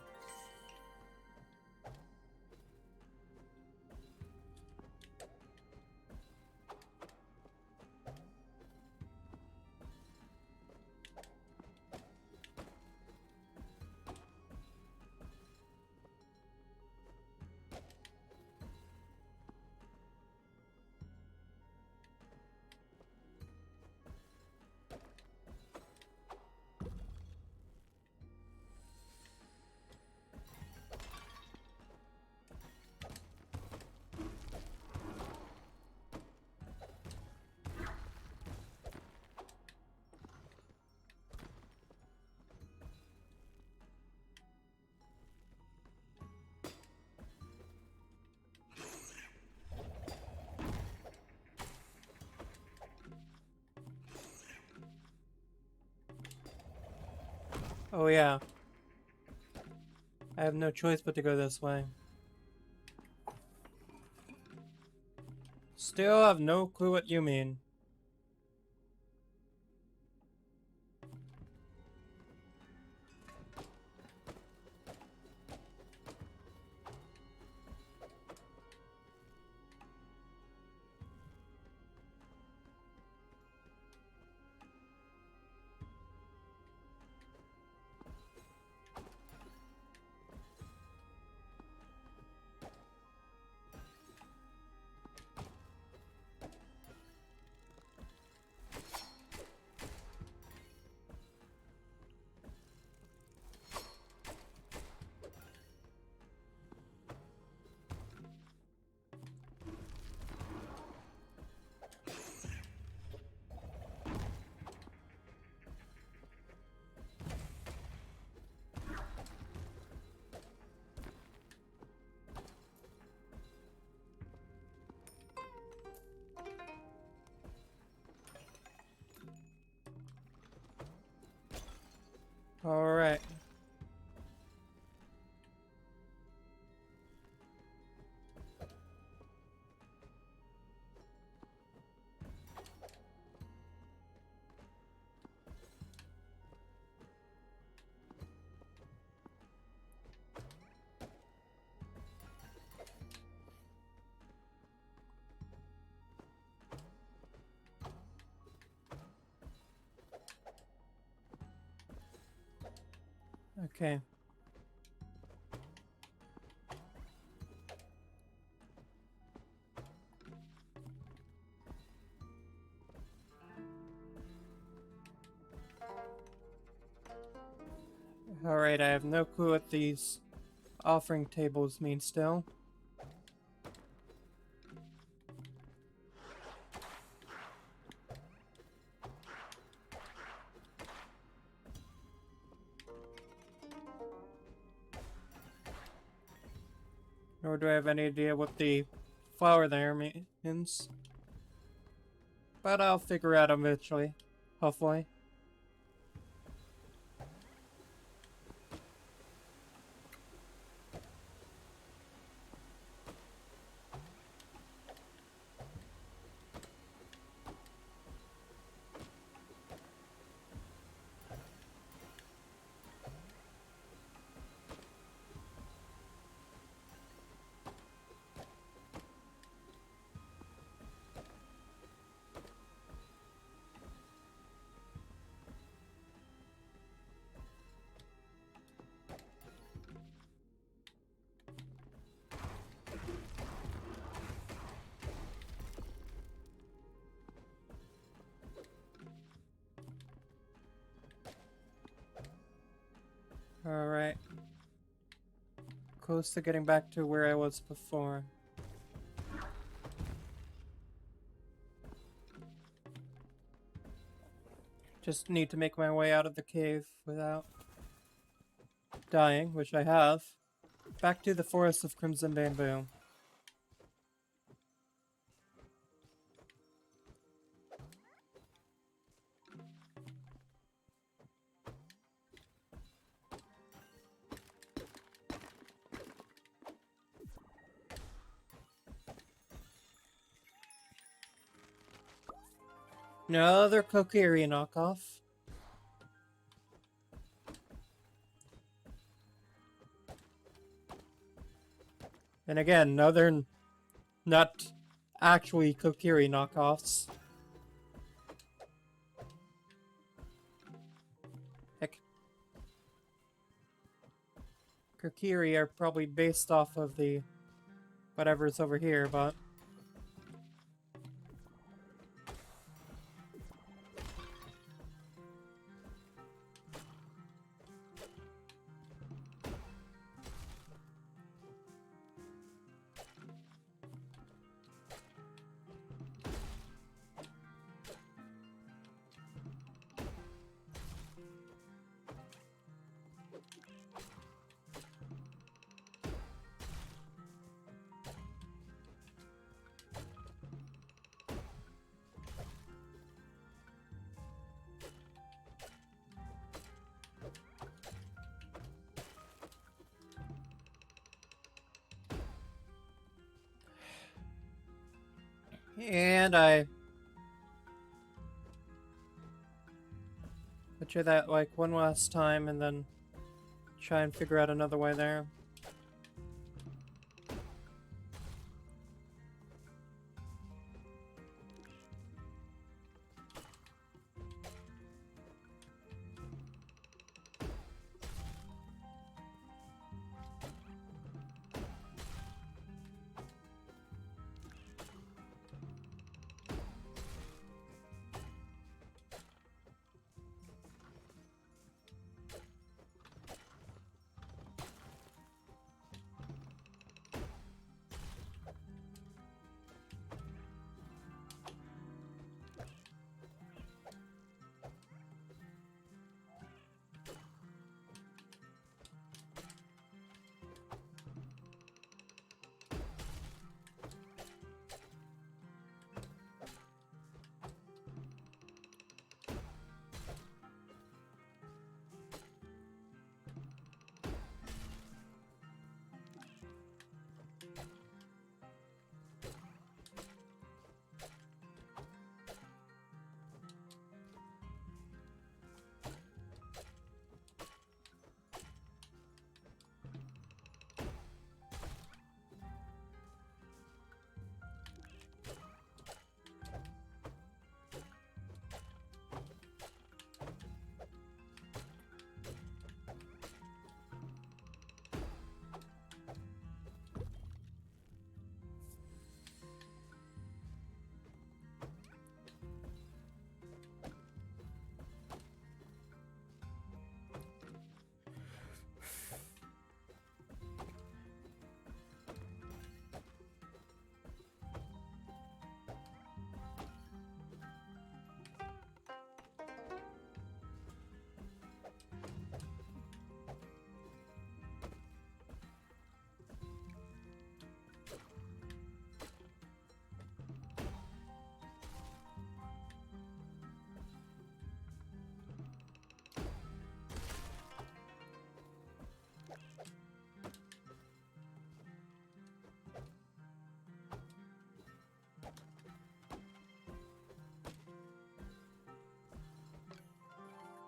Oh yeah. I have no choice but to go this way. Still have no clue what you mean. Alright. Okay. Alright, I have no clue what these offering tables mean still. Nor do I have any idea what the flower there means. But I'll figure out eventually. Hopefully. Alright. Close to getting back to where I was before. Just need to make my way out of the cave without dying, which I have. Back to the Forest of Crimson Bamboo. Another Kokiri knockoff. And again, another not actually Kokiri knockoffs. Heck. Kokiri are probably based off of the whatever's over here, but and I butcher that like one last time and then try and figure out another way there.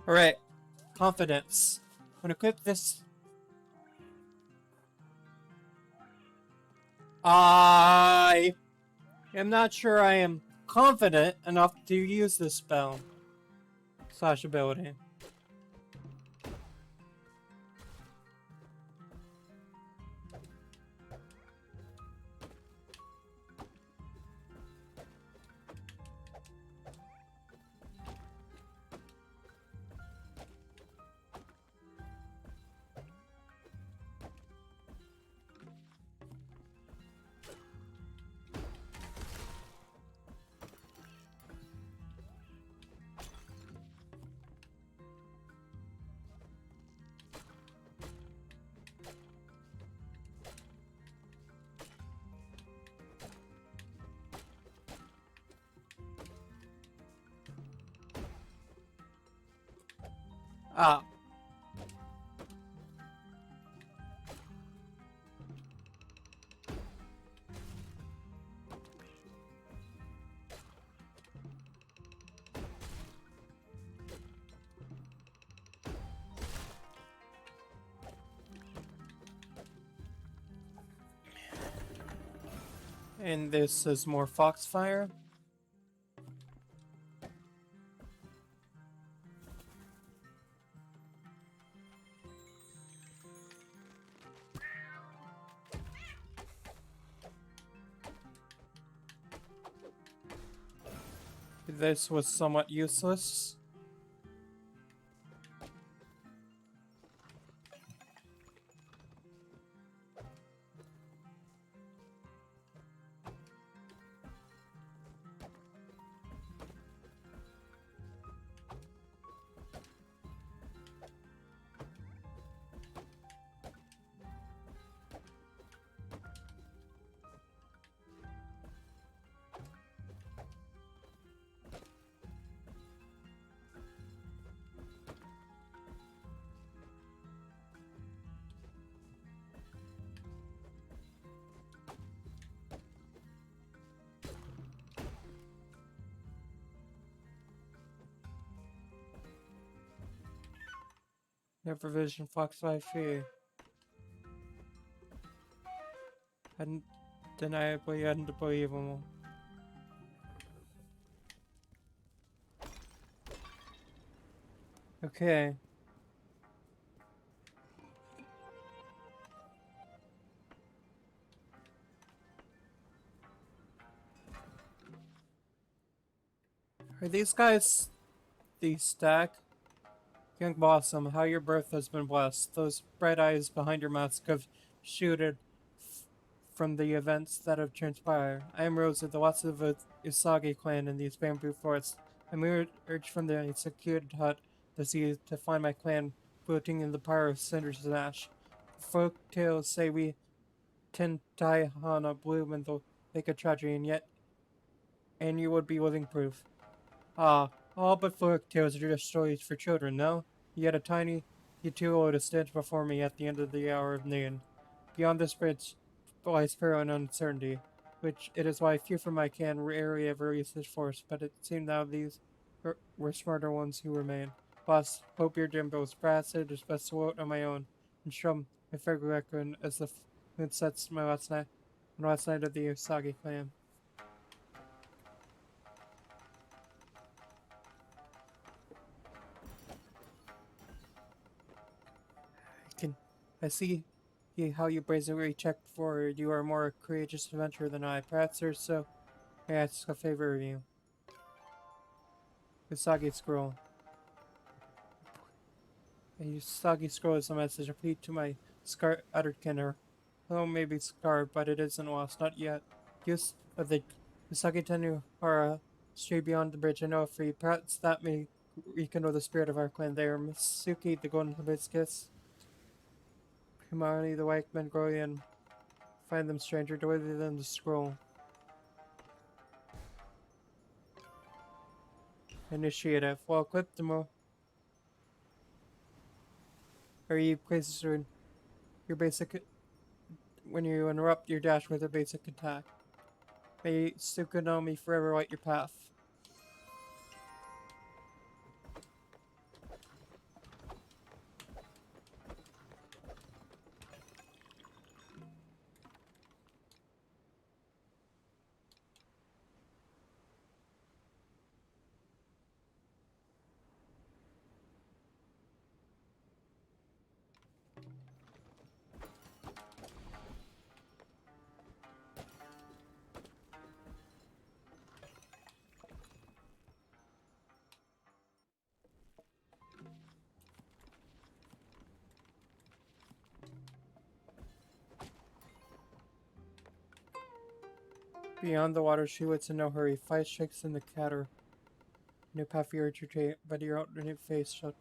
Alright, confidence. When equip this... I am not sure I am confident enough to use this spell slash ability. Ah. And this is more foxfire. This was somewhat useless. Never vision foxfire free. Undeniably unbelievable. Okay. Are these guys the stack? Young Blossom, how your birth has been blessed. Those bright eyes behind your mask have shooted from the events that have transpired. I am Rose of the lots of the Usagi clan in these bamboo forests. I emerged from the secluded hut to see to find my clan floating in the pyre of cinders and ash. Folk tales say we tend Taihana bloom in the lake of tragedy, and you would be living proof. Ah, all but folk tales are just stories for children, no? Yet a tiny Utulo stands before me at the end of the hour of noon. Beyond this bridge lies peril and uncertainty, which it is why few from my clan rarely ever use this force, but it seemed now these were smarter ones who remain. Boss, hope your Jimbo's brass it is best to vote on my own, and strum my fair record as the moon sets my last night of the Usagi clan. Can I see how you brazenly checked forward? You are a more courageous adventurer than I. Perhaps there's so. May I ask a favor of you? Usagi scroll. A Usagi scroll is a message. A plea to my uttered kinner. Oh, maybe scarred, but it isn't lost. Not yet. Use of the Usagi Tenuhara stray beyond the bridge. I know free. Perhaps that may rekindle the spirit of our clan there. Mitsuki, the golden hibiscus. Himani, the white Mongolian. Find them, stranger. Deliver them the scroll. Initiative. Well, equip them all. Or you places your basic. When you interrupt your dash with a basic attack. May Tsukunomi forever light your path. Beyond the water, she waits in no hurry. 5 strikes in the catter. New path for your retreat, but your alternate face shall.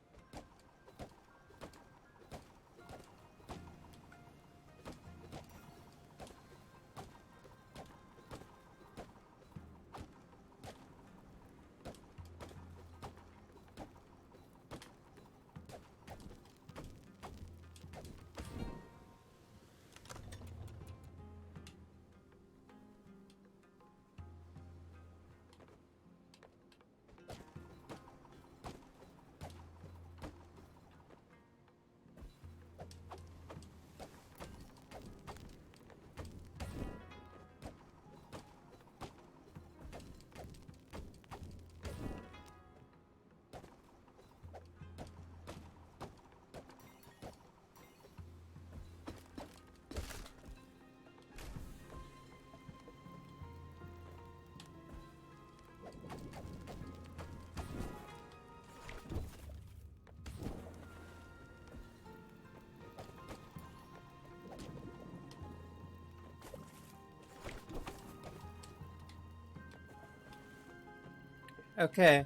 Okay.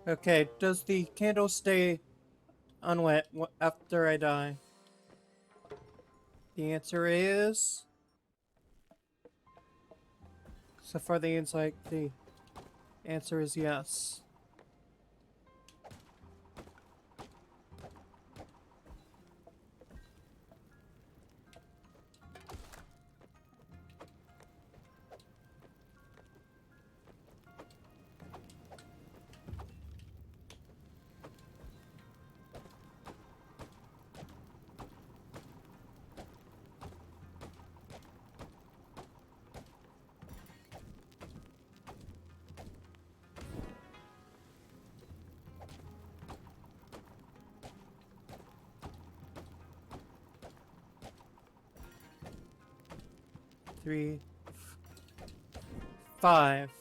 Okay, does the candle stay unlit after I die? The answer is... So far the insight, the answer is yes. Three, 5.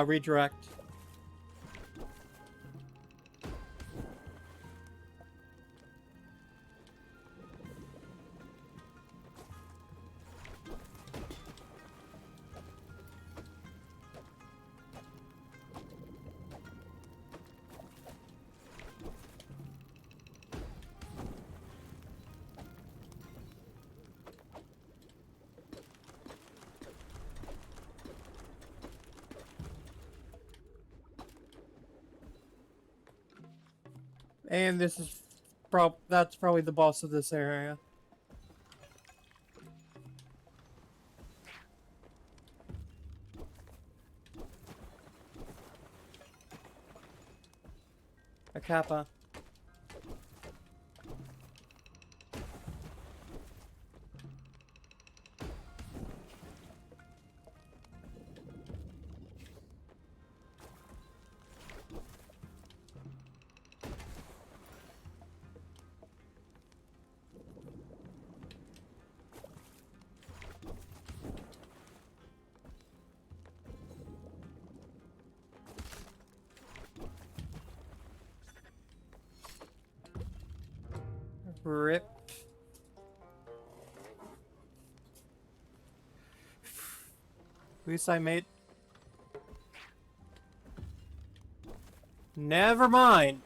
Redirect. And this is that's probably the boss of this area. A kappa. Rip. At least I made... Never mind!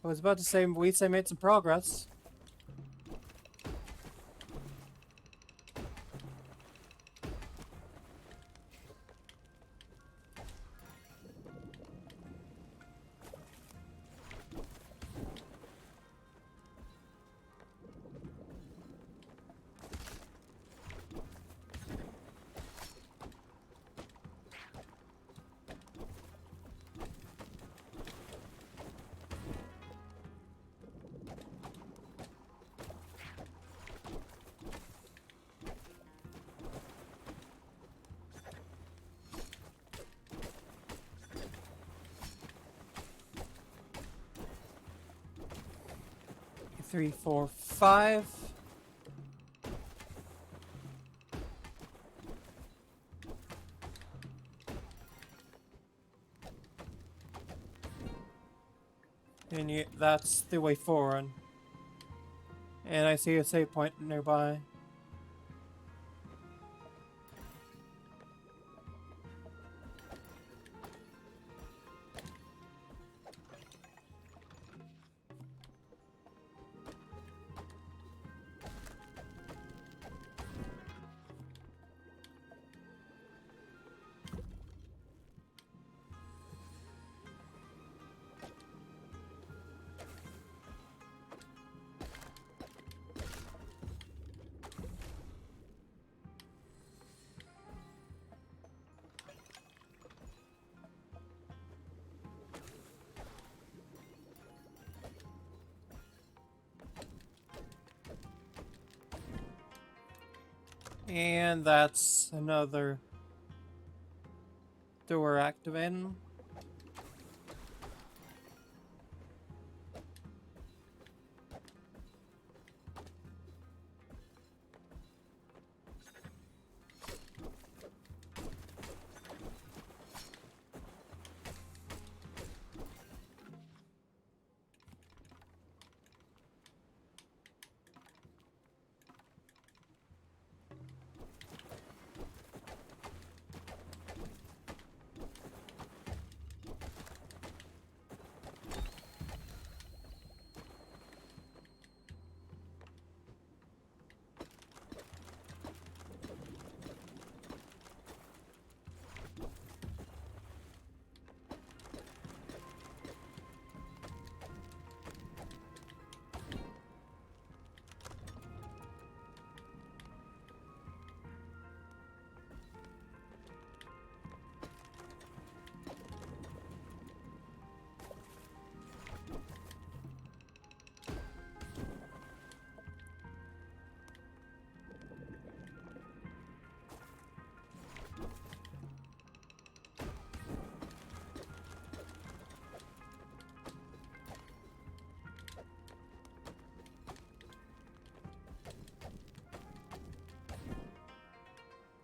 I was about to say, at least I made some progress. Three, 4, 5. And that's the way forward. And I see a save point nearby. And that's another door activating.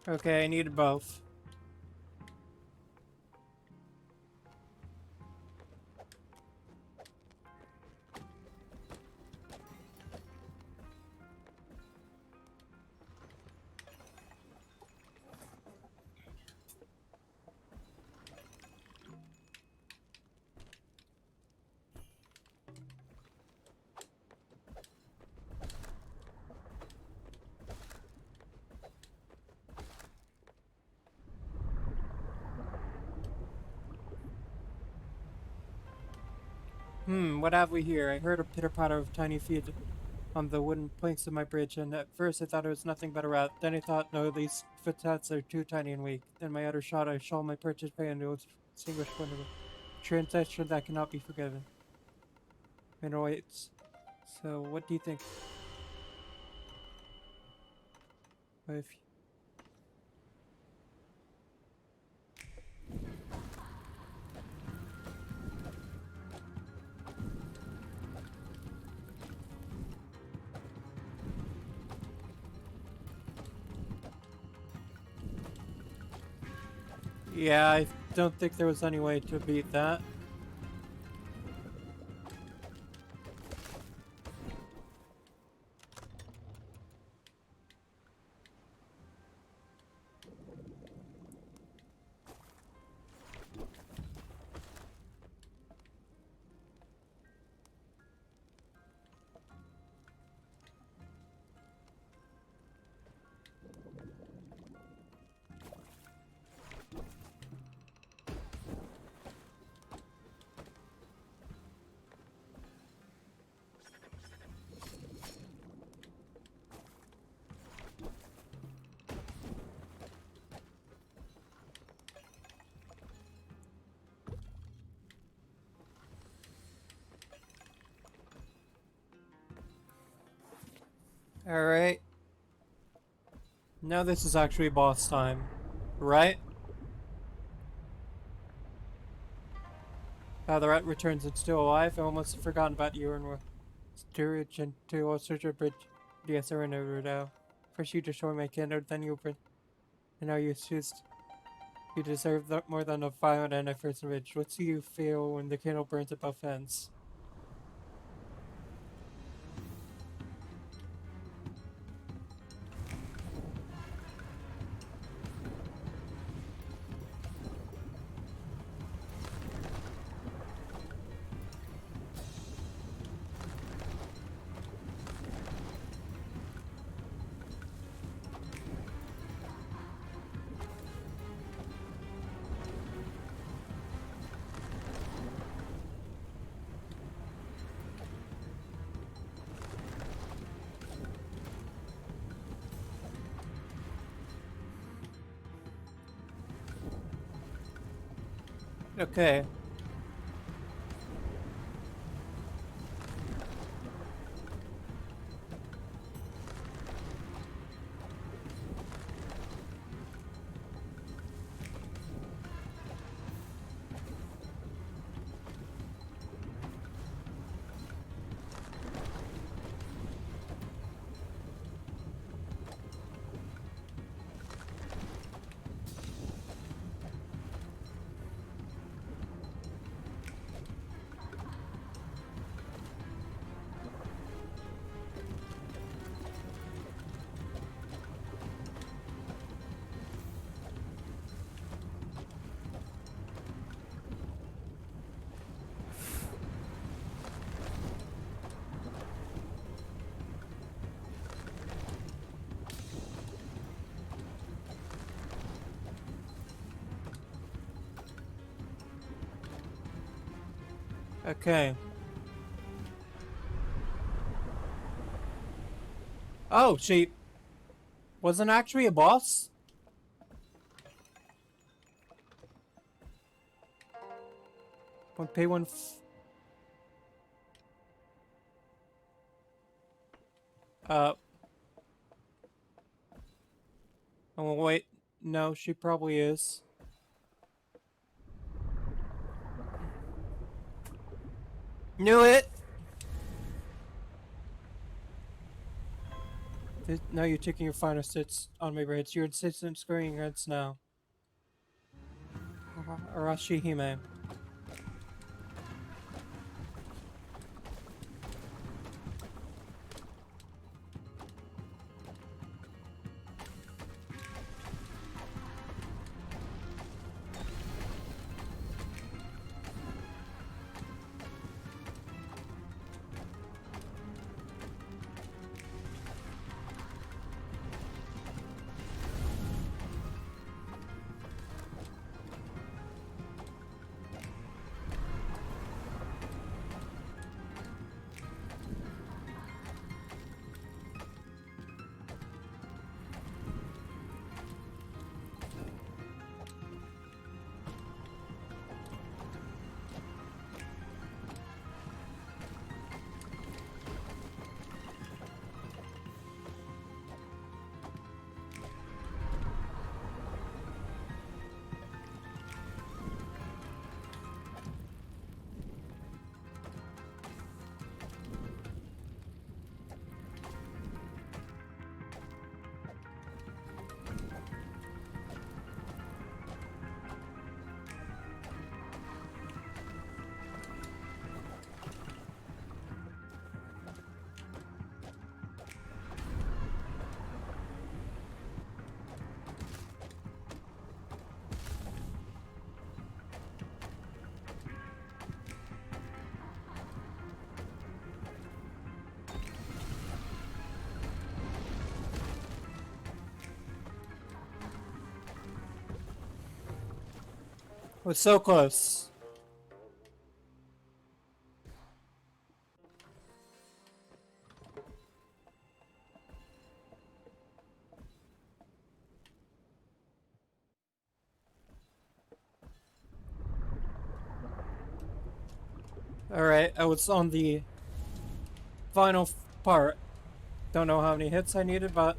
Okay, I needed both. What have we here? I heard a pitter-patter of tiny feet on the wooden planks of my bridge, and at first I thought it was nothing but a rat. Then I thought, no, these footsteps are too tiny and weak. Then my utter shot, I saw my purchase pay and it was distinguished one of a transaction that cannot be forgiven. And wait, so what do you think? If yeah, I don't think there was any way to beat that. Alright. Now this is actually boss time. Right? The rat returns and still alive. I almost forgotten about you and steerage and to search a bridge. Yes, I remember now. First you destroy my candle, then you open. And now you choose. You deserve more than a violent end at first ridge. What do you feel when the candle burns above fence? Okay. Okay. Oh, she wasn't actually a boss? One pay one. Uh. Oh wait. No, she probably is. Knew it. Now you're taking your final sits on my reds. You're insistent screwing reds now. Arashi Hime. We're so close. Alright, I was on the final part. Don't know how many hits I needed, but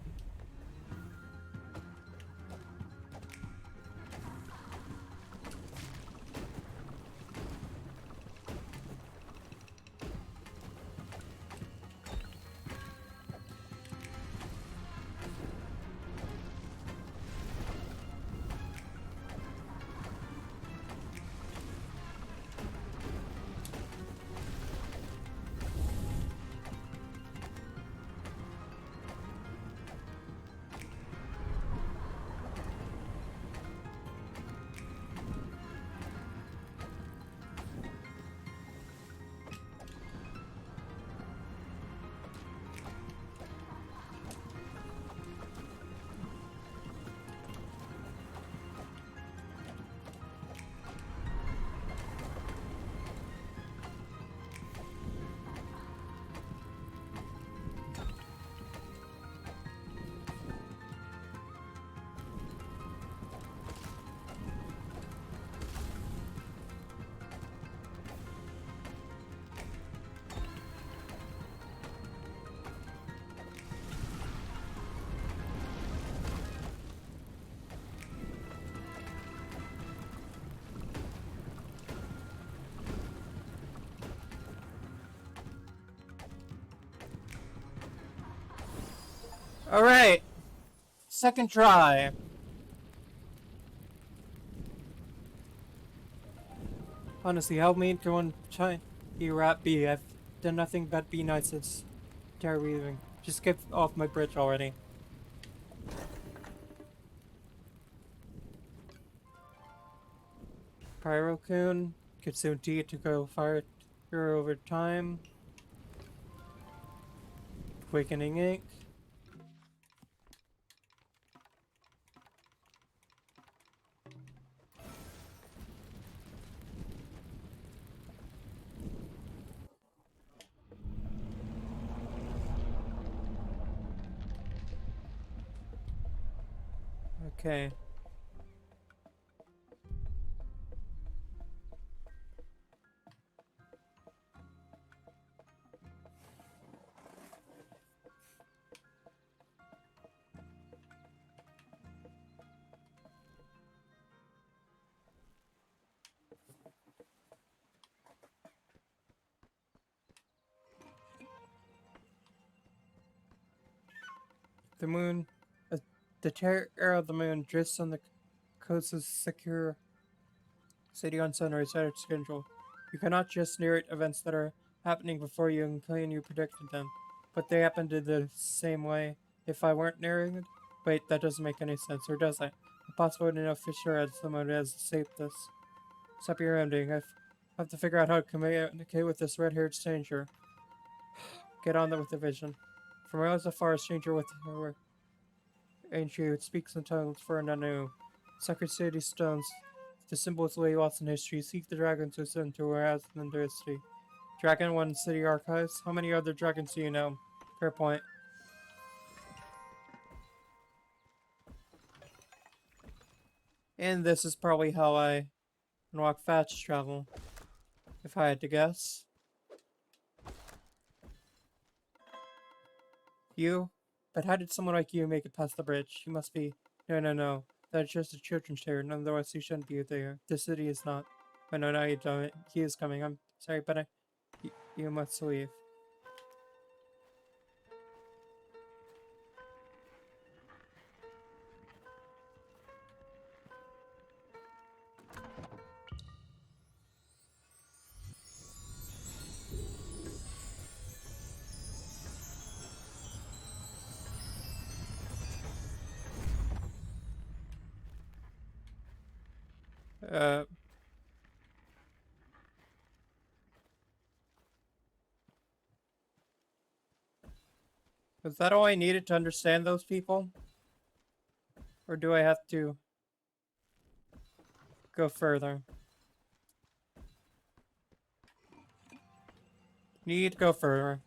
Alright, second try. Honestly, how mean can one tiny rat be? I've done nothing but be nice since terror leaving. Just get off my bridge already. Pyrocune, consume tea to go fire over time. Quickening ink. Okay. The moon, uh, the terror of the moon drifts on the coast of secure city on sunrise at its schedule. You cannot just narrate events that are happening before you and claim you predicted them, but they happened in the same way. If I weren't narrating it, wait, that doesn't make any sense, or does it? Impossible to know for sure as someone has escaped this. Stop your ending. I have to figure out how to communicate with this red-haired stranger. Get on with the vision. From miles afar, a stranger with her ancient speaks in tongues for an unknown. Sacred city stones. The symbols lay lost in history. Seek the dragon to send to her as an history. Dragon One City Archives. How many other dragons do you know? Fair point. And this is probably how I unlock fast travel, if I had to guess. You? But how did someone like you make it past the bridge? You must be. No, no, no. That's just a children's fair. Nonetheless, you shouldn't be there. The city is not. Oh, no, no, you don't. He is coming. I'm sorry, but you must leave. Uh, is that all I needed to understand those people? Or do I have to go further? Need to go further.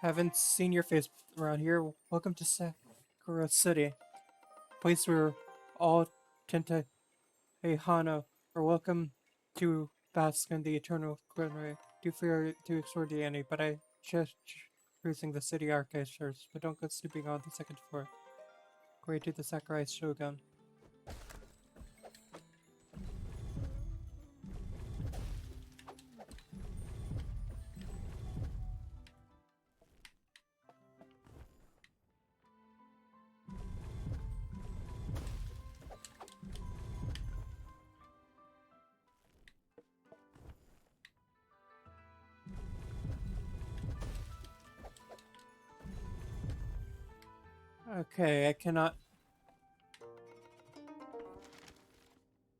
Haven't seen your face around here. Welcome to Sakura City. Place where all Tenta Hana are welcome to bask in the eternal glory. Do fear to explore the ending, but I just cruising the city archives first, but don't go snooping on the second floor. Going to the Sakurai Shogun. Okay, I cannot.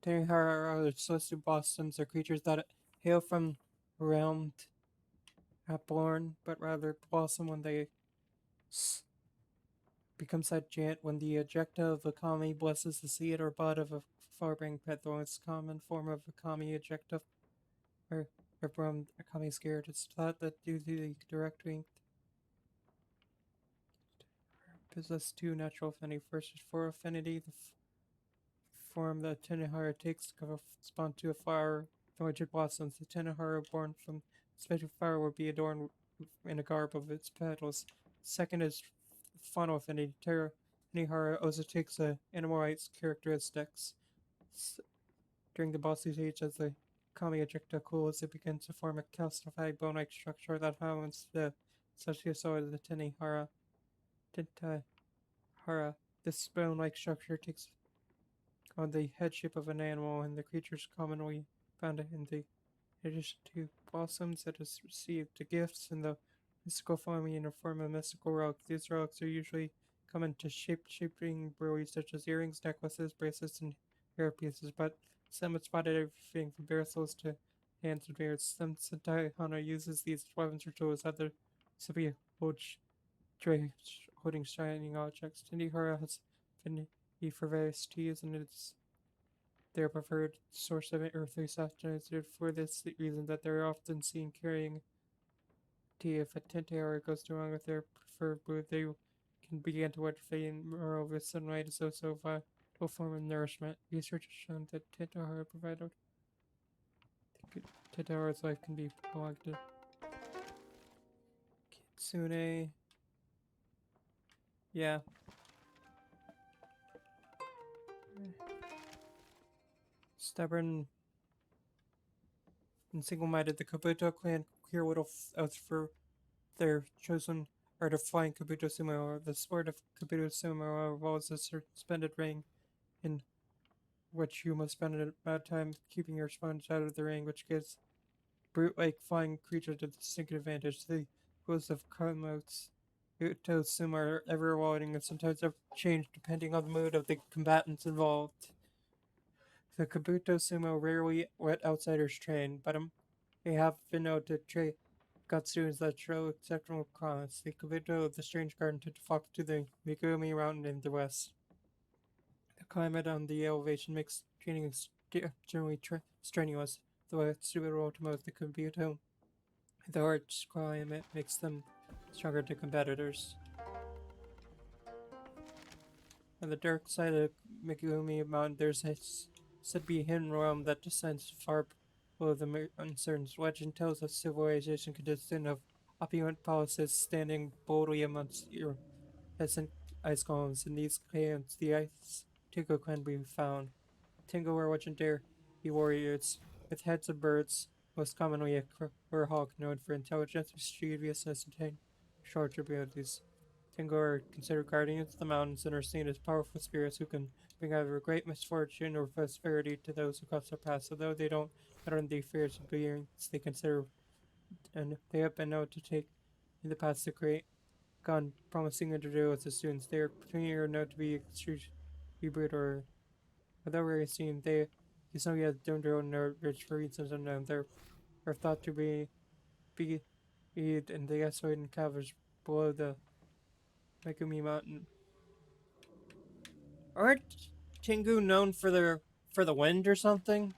Tenhara are celestial blossoms are creatures that hail from realm not born, but rather blossom when they become such giant when the ejecta of a kami blesses the seed or bud of a flower-bearing pet, the most common form of a kami ejecta, or from a kami scared. It's thought that due to the direct link possess two natural affinity. First is for affinity, the form that Tenehara takes to correspond to a flower from which it blossoms. The Tenehara born from special flower will be adorned in a garb of its petals. Second is faunal affinity. Tenehara also takes animal rights characteristics. During the bossy stage, as the kami ejecta cools, it begins to form a calcified bone-like structure that harms the Sashioso of the Tenehara. This bone-like structure takes on the head shape of an animal, and the creatures commonly found in the addition to blossoms that is received the gifts in the mystical form in the form of mystical relics. These relics are usually common to shaping jewelry such as earrings, necklaces, bracelets, and hair pieces, but some have spotted everything from barrels to hands and beards. Some Sentai Hana uses these weapons or tools, other simply tray holding shining objects. Tindihara has been for various teas, and it's their preferred source of earthly sustenance. For this reason that they're often seen carrying tea. If a Tentara goes wrong with their preferred food, they can begin to wet fade, and moreover, sunlight is also a vital form of nourishment. Research has shown that Tentara provided Tentara's life can be prolonged. Kitsune. Yeah. Stubborn and single-minded, the Kabuto clan care little else for their chosen art of flying Kabuto Sumo. The sport of Kabuto Sumo involves a suspended ring in which you must spend a amount of time keeping your sponge out of the ring, which gives brute-like flying creatures a distinct advantage. The rules of Kabuto Sumo are ever evolving and sometimes have changed depending on the mood of the combatants involved. The Kabuto Sumo rarely let outsiders train, but they have been known to got students that show exceptional promise. The Kabuto of the Strange Garden tend to flock to the Megumi Mountain in the west. The climate on the elevation makes training generally strenuous, though it's suitable to most the Kabuto. The harsh climate makes them stronger to competitors. On the dark side of Megumi Mountain, there's said to be a hidden realm that descends far below the uncertain. Legend tells us civilization consisting of opulent palaces standing boldly amongst peasant ice columns. In these clans, the Ice Tingo clan be found. Tingo are legendary warriors with heads of birds, most commonly a or hawk, known for intelligence, mischievousness, and short abilities. Tingo are considered guardians of the mountains and are seen as powerful spirits who can bring either great misfortune or prosperity to those who cross their paths. Although they don't utter the affairs of beings they consider, and they have been known to take in the past to create gone promising individuals as students. They are particularly known to be extremely brutal, or although rarely seen, they some yet don't their own nerves for reasons unknown. They are thought to be in the isolated caverns below the Megumi Mountain. Aren't Tengu known for the wind or something?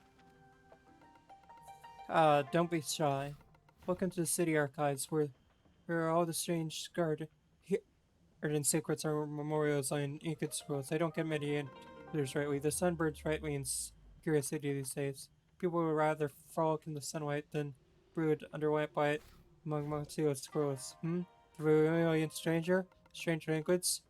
Don't be shy. Welcome to the city archives, where all the strange garden secrets are memorials on ancient scrolls. I don't get many answers rightly. The sunbird's rightly in curiosity these days. People would rather frolic in the sunlight than brood under white light among Monsieur's scrolls. The alien stranger? Strange language?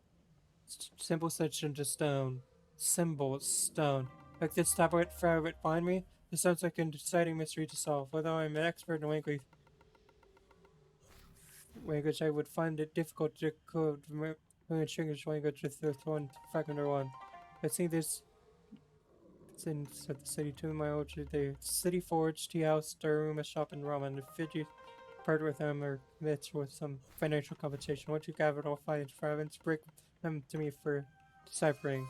Symbols etched into stone. Symbols, stone. Like this tablet forever find me? This sounds like an exciting mystery to solve. Although I'm an expert in language, I would find it difficult to decode English language with this one fragment or one. I see this it's in the city 2 miles the city forge, tea house, star room, a shop, and ramen. If you part with them or commit with some financial compensation, once you gather all 5 fragments, break them to me for deciphering.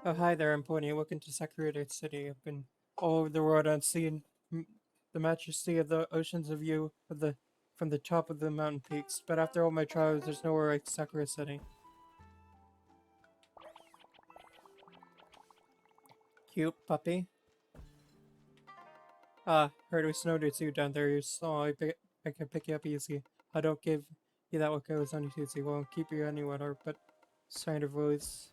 Oh, hi there, I'm pointing. Welcome to Sakurada City. I've been all over the world on seeing the majesty of the ocean's view of the from the top of the mountain peaks. But after all my trials, there's nowhere like Sakura City. Cute puppy. Ah, heard we snowed at you down there. You're small. I can pick you up easy. I don't give you that what goes on you easy. Won't keep you anywhere, but sign of voice.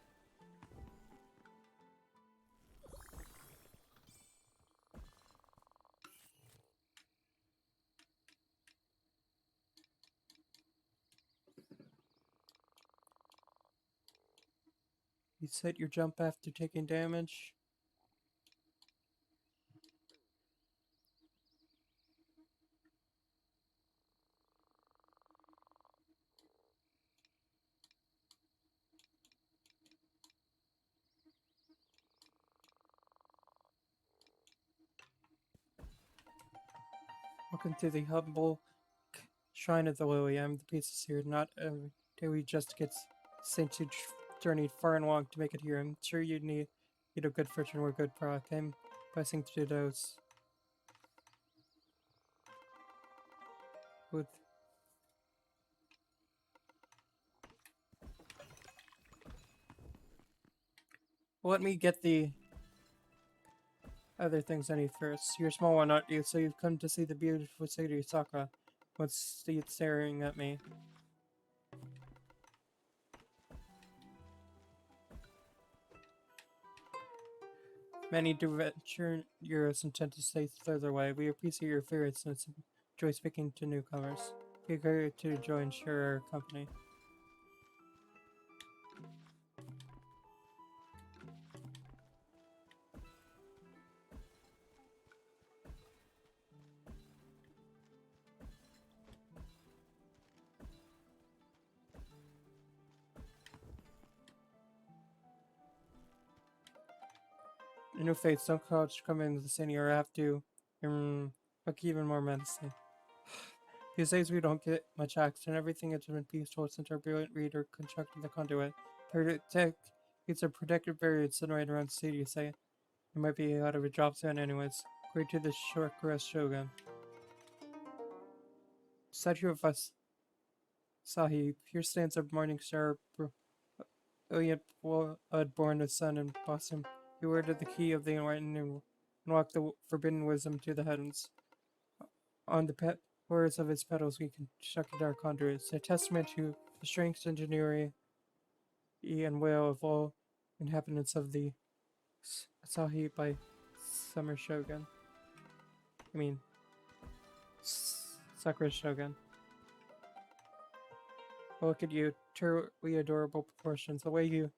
You set your jump after taking damage. Welcome to the humble shrine of the lily. I'm the priestess here. Not every day we just get sent to journey far and long to make it here. I'm sure you need a good fortune or good product. I'm blessing to those with. Let me get the other things I need first. You're a small one, aren't you? So you've come to see the beautiful city of Saka. What's the staring at me? Many adventurers intend to stay further away. We appreciate your fearlessness and enjoy speaking to newcomers. Be eager to join and share our company. In your face, some clouds come into the city or have to look even more menacing. These days we don't get much action. Everything has been peaceful since our brilliant reader constructed the conduit. It's a protected barrier sitting right around the city, you say. It might be out of a job soon anyways. Great to the short rest Shogun. Statue of us Sahib. Here stands a morning star, brilliant blood born of sun and blossom. He wielded the key of the enlightened and unlocked the forbidden wisdom to the heavens. On the words of his petals, we constructed our conduits, a testament to the strength, ingenuity, and will of all inhabitants of the Asahi by Summer Shogun. I mean, Sakura Shogun. Look at you, truly adorable proportions. The way you,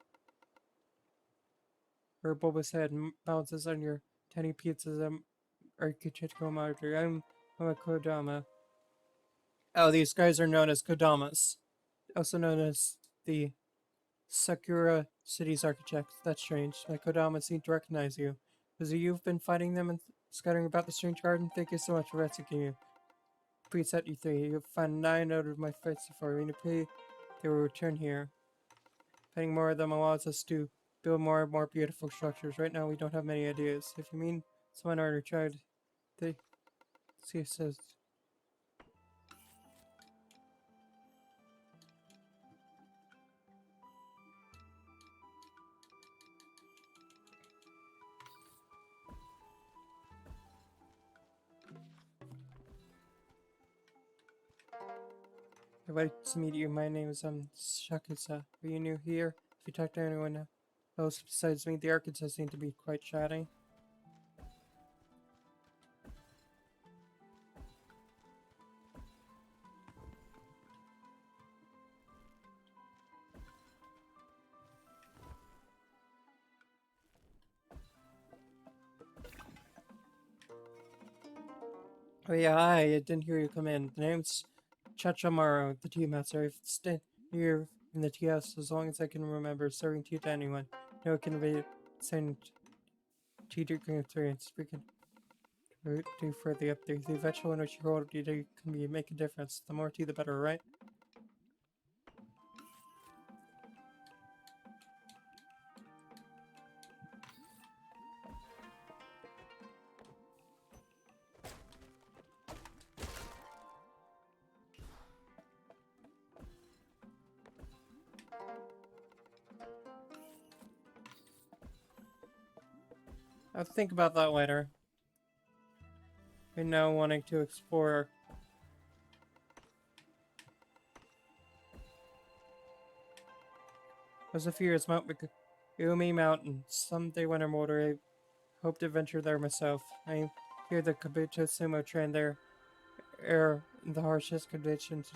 her bulbous head bounces on your tiny pieces of architectural martyr. I'm a Kodama. Oh, these guys are known as Kodamas, also known as the Sakura City's architects. That's strange. My Kodama seem to recognize you. Was it you've been fighting them and scattering about the strange garden? Thank you so much for rescuing you. Preset you 3. You've found 9 out of my fights so far. We need to pay they will return here. Fighting more of them allows us to build more and more beautiful structures. Right now we don't have many ideas. If you mean someone already tried, they see says I'd like to meet you. My name is Shakusa. Are you new here? If you talk to anyone else besides me, the architects seem to be quite chatty. Oh yeah, hi, I didn't hear you come in. The name's Chachamaru, the tea master. I've stayed here in the tea house as long as I can remember, serving tea to anyone. No it can be send tea drinking experience. We can do further up there. The eventual in which you hold tea can make a difference. The more tea, the better, right? I'll think about that later. Right now, wanting to explore. As a few years, Mount Megumi Mountain. Someday when I'm older, I hope to venture there myself. I hear the Kabuto sumo train there are in the harshest conditions.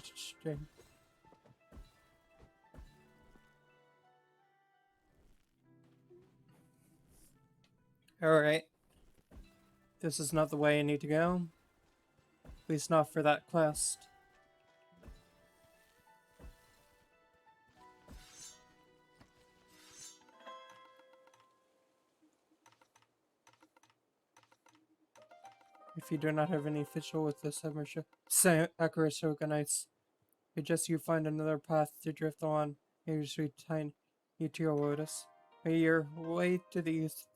Alright. This is not the way I need to go. At least not for that quest. If you do not have any official with the Sakura Shogunate, suggest you find another path to drift on. Maybe sweet tiny teal lotus. May your way to the east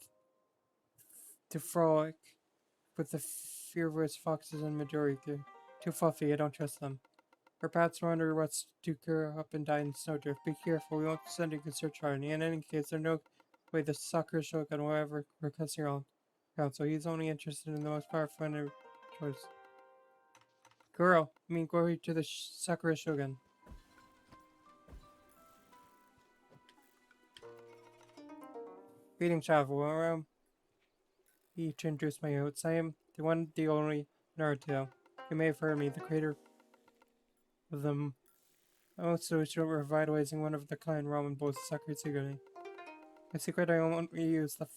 to frolic with the fierce foxes and Majoriki. Too fluffy, I don't trust them. Or perhaps wonder what's to curl up and die in snowdrift. Be careful, we won't send you a search party. In any case, there's no way the Sakura Shogun will ever request your own counsel. He's only interested in the most powerful and choice. Glory to the Sakura Shogun. Greetings, traveler. He to introduce my notes. I am the one, the only Naruto. You may have heard me, the creator of them. Also, revitalizing one of the kind ramen bowls Sakura Tsugune. My secret, I only use the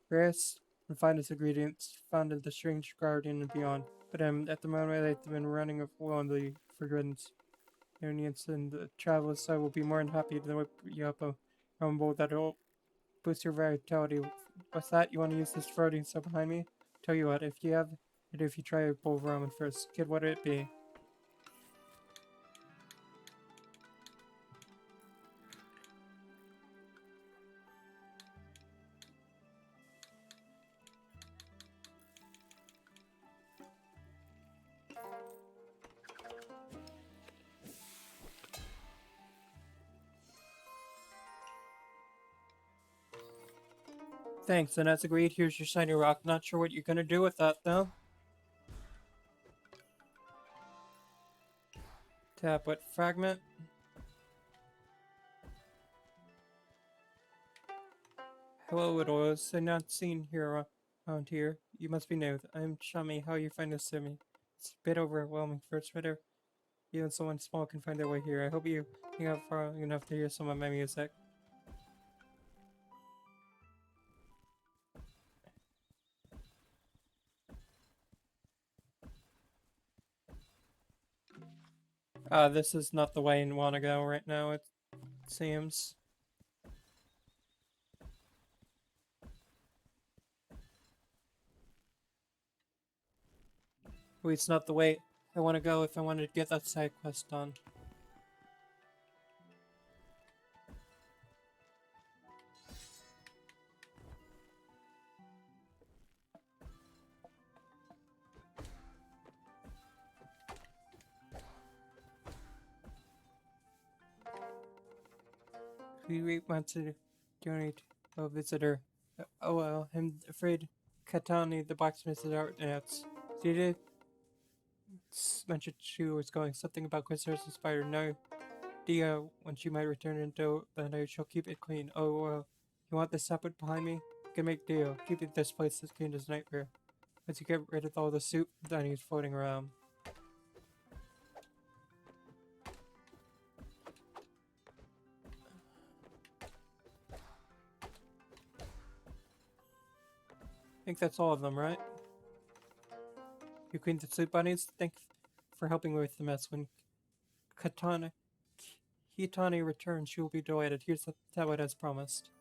rarest and finest ingredients found in the strange garden and beyond. But at the moment, I've been running low on the fragrance ingredients and the travelers, so I will be more than happy to whip you up a ramen bowl that'll boost your vitality. What's that? You want to use this floating stuff behind me? Tell you what, if you try a bowl of ramen first, kid, what would it be? Thanks, and as agreed, here's your shiny rock. Not sure what you're gonna do with that, though. Tablet fragment. Hello, Lotus. I'm not seen here around here. You must be new. I'm Shami. How you find this to me? It's a bit overwhelming first, but even someone small can find their way here. I hope you hang out far enough to hear some of my music. This is not the way I want to go right now, it seems. At least not the way I want to go if I wanted to get that side quest done. We want to donate a visitor. Oh well, I'm afraid Katani, the blacksmith, is out yet. Did it mention she was going something about Christmas inspired? No idea when she might return until then I shall keep it clean. Oh well, you want this separate behind me? Can make deal. Keeping this place as clean as nightmare. Once you get rid of all the soup that is floating around. I think that's all of them, right? You cleaned the soup bunnies? Thanks for helping with the mess. When Katana Hitani returns, she will be delighted. Here's the tablet as promised.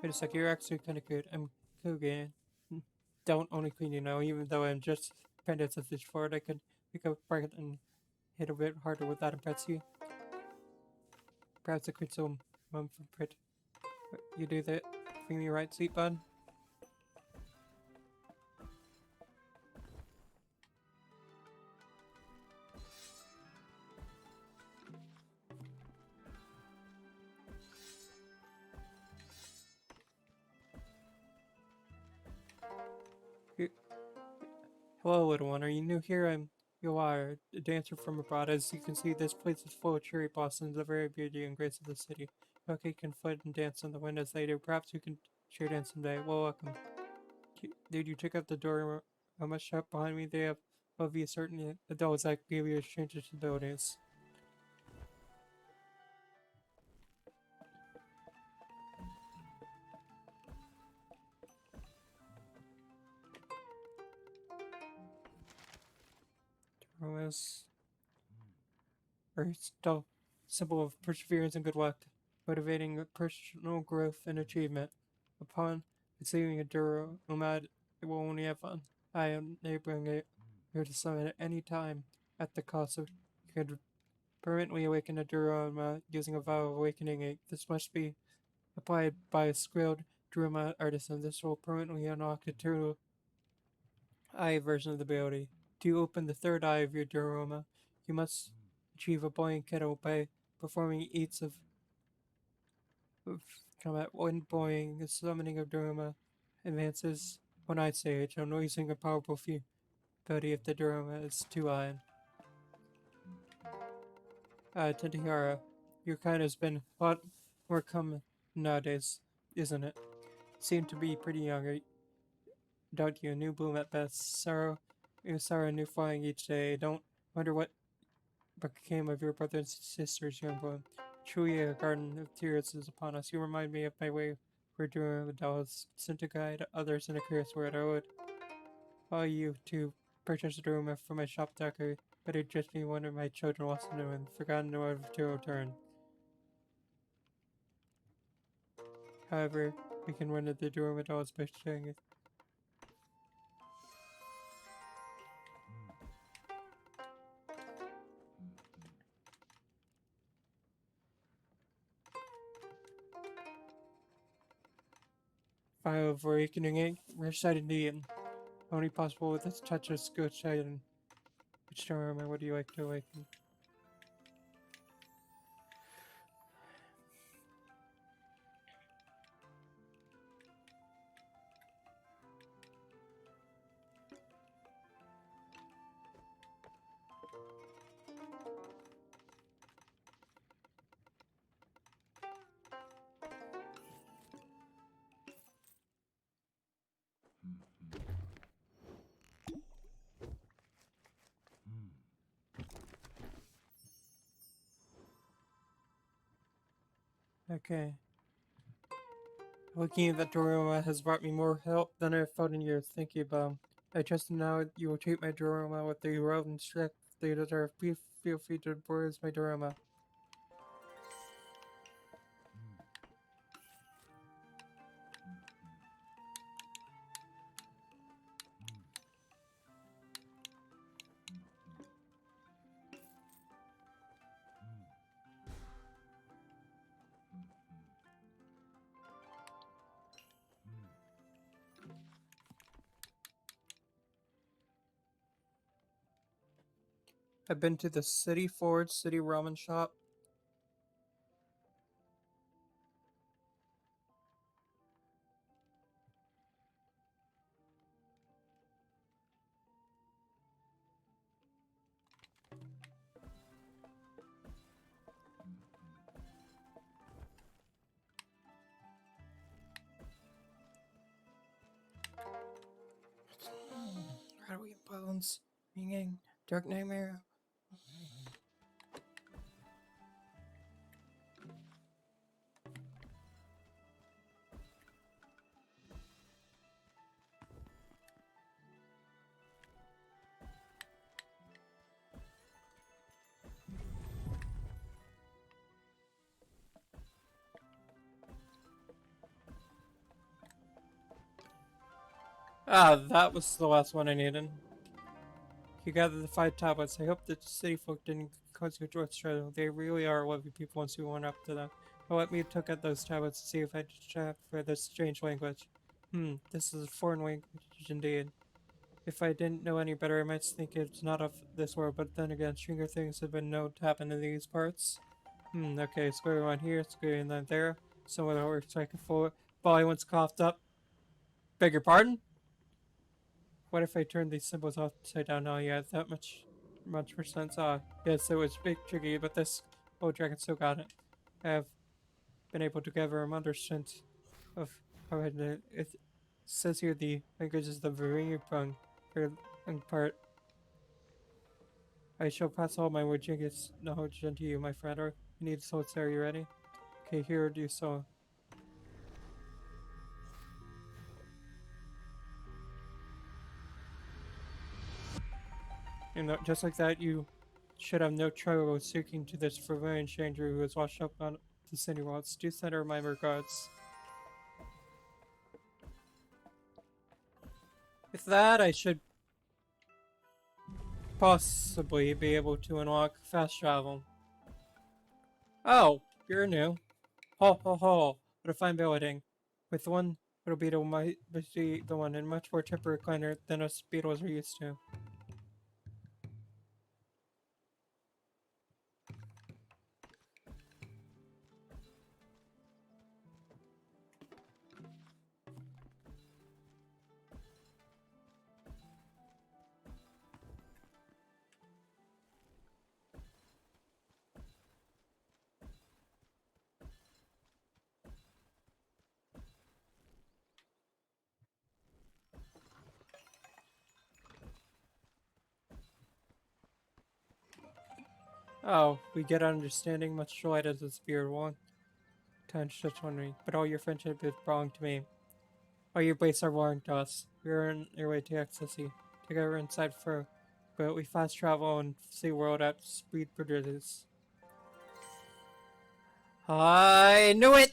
Wait a sec, you're actually kinda good. I'm Kogan. Don't only clean, even though I'm just apprentice of this forward, I could pick up bracket and hit a bit harder. Would that impress you? Perhaps a quick so mum from Prit. You do that for me, right, sweet bud? Hello, little one. Are you new here? You are a dancer from abroad. As you can see, this place is full of cherry blossoms, the very beauty and grace of the city. Okay, you can float and dance on the wind as they do. Perhaps you can share dance someday. Well, welcome. Did you check out the door? How much shop behind me? They have of you certain adults that give you strangers abilities. Promise. Or still symbol of perseverance and good luck, motivating personal growth and achievement. Upon receiving a Duro Umad, it will only have fun. I am enabling it here to summon at any time at the cost of you could permanently awaken a Duro Umad using a vow of awakening it. This must be applied by a skilled Duruma artisan. This will permanently unlock the true eye version of the ability. To open the third eye of your Duruma, you must achieve a boiling kettle by performing eats of combat. When boiling, the summoning of Duruma advances one eye stage, unleashing a powerful ability if the Duruma is two-eyed. Tentihara, your kind has been a lot more common nowadays, isn't it? Seem to be pretty young, don't you? New bloom at best. Sorrow, new flying each day. Don't wonder what became of your brothers and sisters, young bloom. Truly a garden of tears is upon us. You remind me of my way we're doing with dolls, sent to guide others in a curious world. I would follow you to purchase a room for my shop decker, but it just be one of my children wants to know and forgotten no one to return. However, we can run at the door with dolls by sharing it. File of awakening, recited the only possible with this touch of skill and which charm and what do you like to awaken? Okay. Looking at that Doroma has brought me more help than I've felt in years. Thank you, Bum. I trust now you will treat my Doroma with the love and respect they deserve. Please feel free to embrace my Doroma. I've been to the City Forge City Ramen Shop. Rattling bones, ringing, dark nightmare. Ah, that was the last one I needed. You gathered the 5 tablets. I hope the city folk didn't cause you joy struggle. They really are lovely people once you went up to them. But let me look at those tablets to see if I check for this strange language. This is a foreign language indeed. If I didn't know any better, I might think it's not of this world, but then again, stranger things have been known to happen in these parts. Okay, square one here, square one there. Some of the works I can forward. Volley once coughed up. Beg your pardon? What if I turned these symbols upside down? Oh yeah, that much more sense. Ah, yes, it was a bit tricky, but this old dragon still got it. I have been able to gather a understand of how it says here the language is the Varingi Brung, in part. I shall pass all my Wajigis knowledge unto you, my friend, or you need swords. Are you ready? Okay, here do so. And just like that, you should have no trouble seeking to this Varin stranger who has washed up on the city walls. Do send her my regards. With that, I should possibly be able to unlock fast travel. Oh, you're new. Ho ho ho! What a fine building. With one little beetle might be the one, and much more temporary cleaner than us beetles are used to. Oh, we get understanding much delight as the spirit won't touch such wondering, but all your friendship is belong to me. All your blades are belong to us. We are on your way to ecstasy. Together inside for but we fast travel and see world at speed produces. I knew it!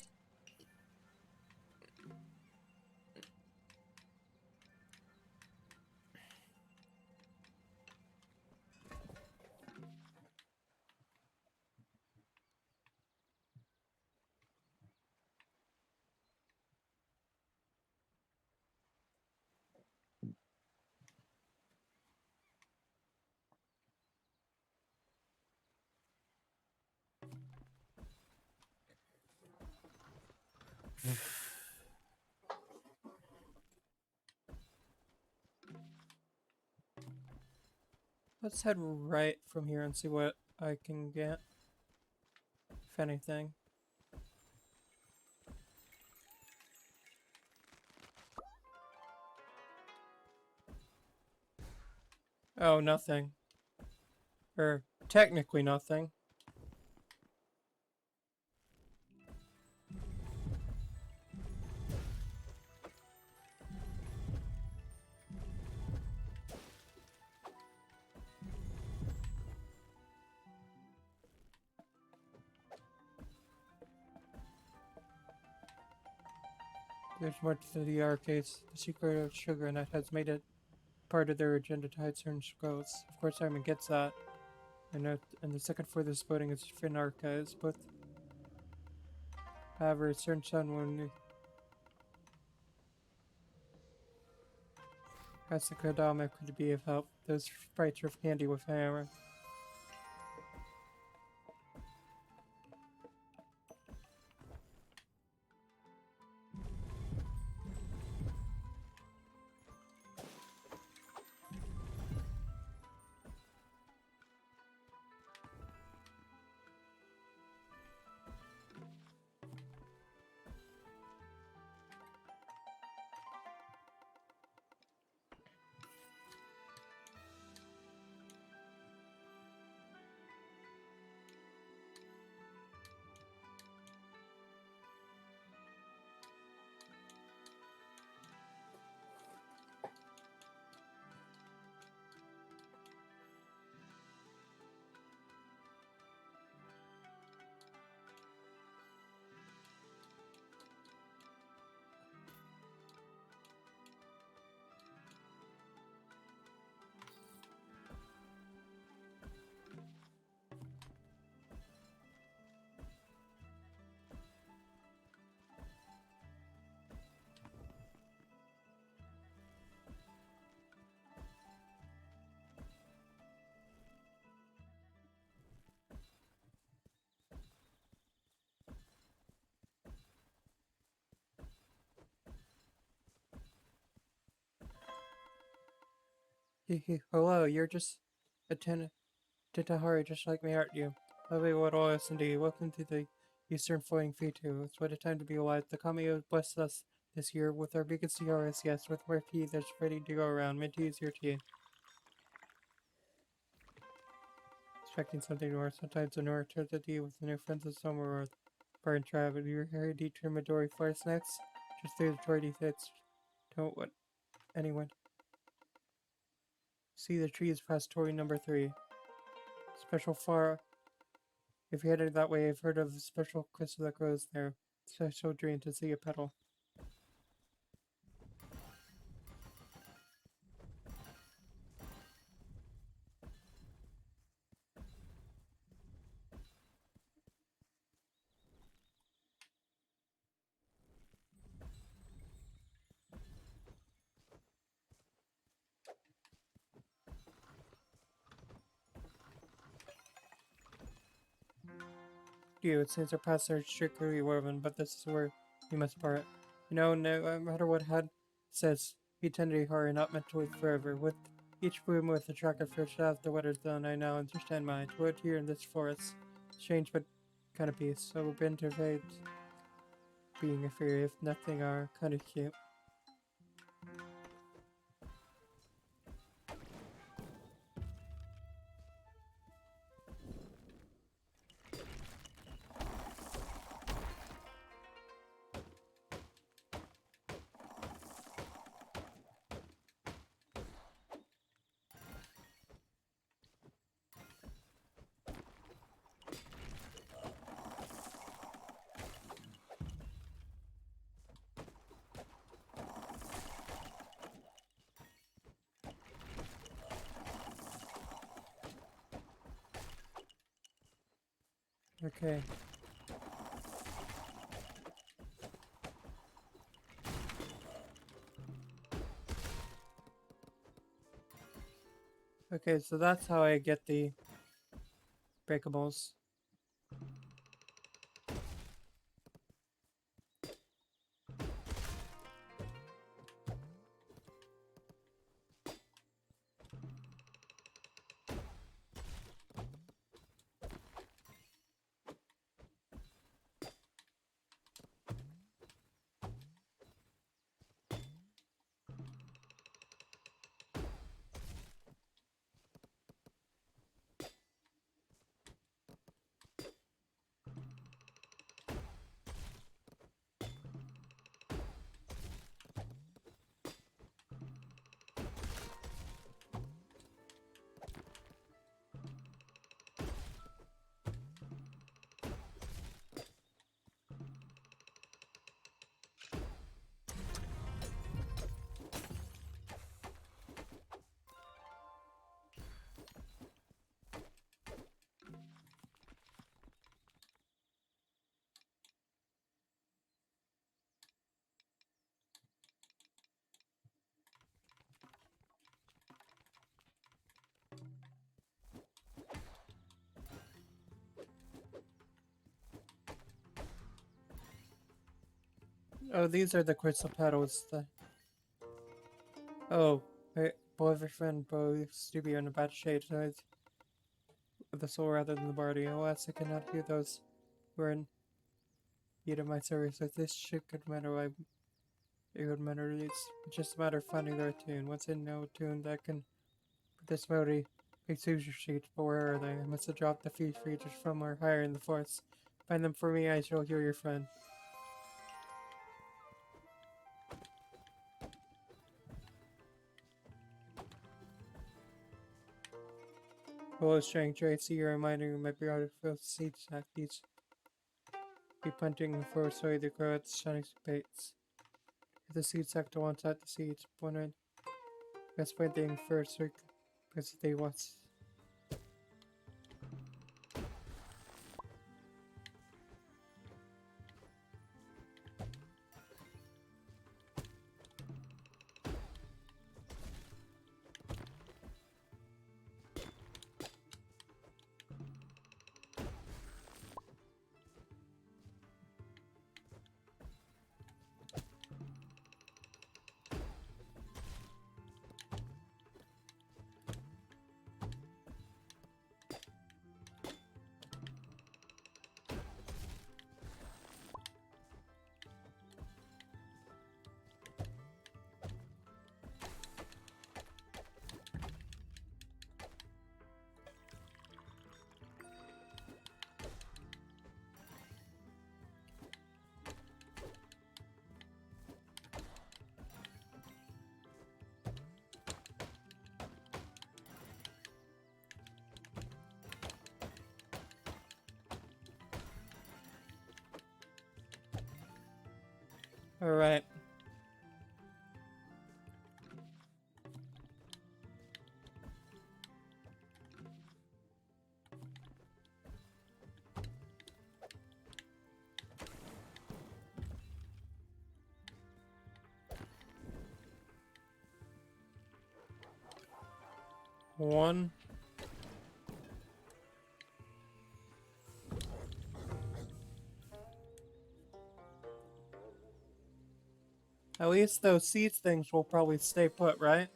Let's head right from here and see what I can get, if anything. Oh, nothing. Or, technically nothing. There's more to the arcades. The secret of sugar nut has made it part of their agenda to hide certain scrolls. Of course, Simon gets that. And the second floor of this building is Finn Archives, but however, a certain son when has the Kodama could be of help. Those sprites are handy with hammer. Hello, you're just a Titahari just like me, aren't you? Lovely little S&D. Welcome to the Eastern Flowing Fitu. It's what a time to be alive. The Kami has blessed us this year with our biggest tiaras, yes, with more tea that's ready to go around. Mint tea is your tea. Expecting something more. Sometimes an hour turns to tea with the new friends of summer or burn travel. You're here to turn Midori Forest next. Just through the Torty fits. Don't let anyone see the trees past Tori number 3. Special far. If you're headed that way, I've heard of a special crystal that grows there. Special dream to see a petal. It seems our paths are strictly woven, but this is where we must part. No matter what Had says, be tenderhearted, not meant to live forever. With each bloom with a track of fresh out of the weather zone, I now understand mine. To live here in this forest, strange but kind of peace. So we've been to fate being a fairy, if nothing are kind of cute. Okay. Okay, so that's how I get the breakables. Oh, these are the crystal petals. Oh, my boyfriend believes to be in a bad shape, so it's the soul rather than the body. Alas, I cannot hear those who are in need of my service. If this ship could matter, it would matter. It's just a matter of finding the right tune. Once in no tune that can put this melody makes user sheet, but where are they? I must have dropped the feed creatures from or higher in the forest. Find them for me, I shall heal your friend. Hello, stranger. I see you're reminding me of my beautiful seed sack. These be punting for soy to grow its shining baits. If the seed sack to want out the seeds, wondering best planting first because they want. Alright. One. At least those seeds things will probably stay put, right?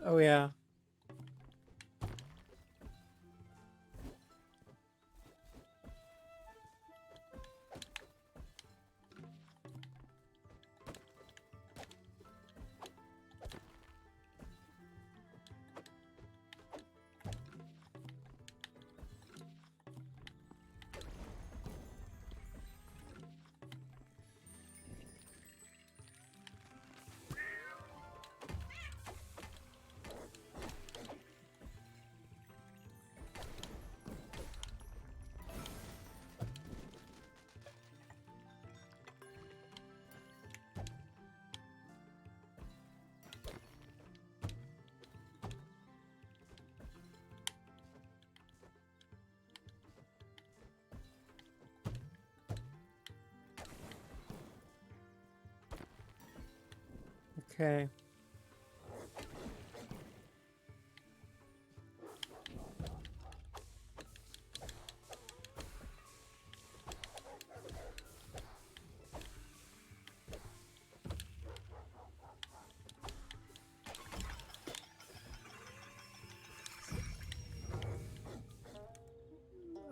Oh yeah. Okay.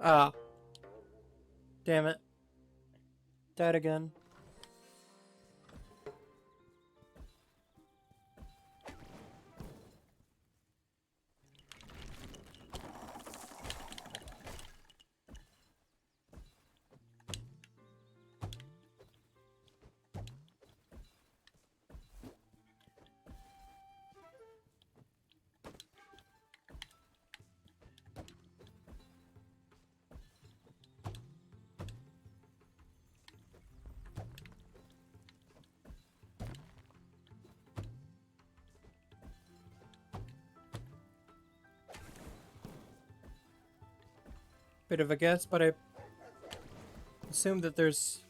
Ah. Damn it. Died again. Bit of a guess, but I assume that there's...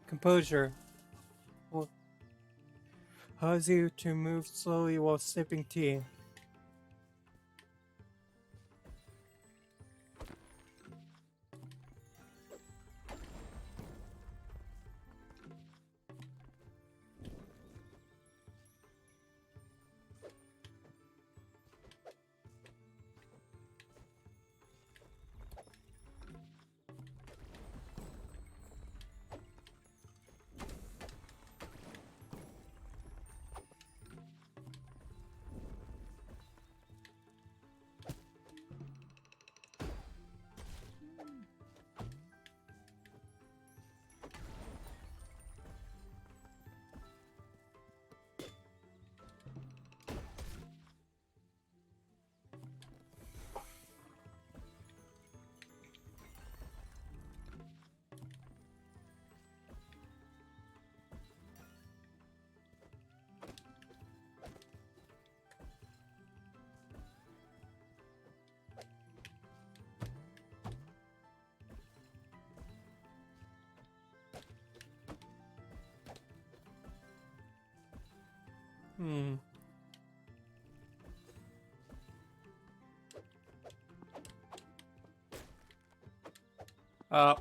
Composure. Will cause you to move slowly while sipping tea. Uh,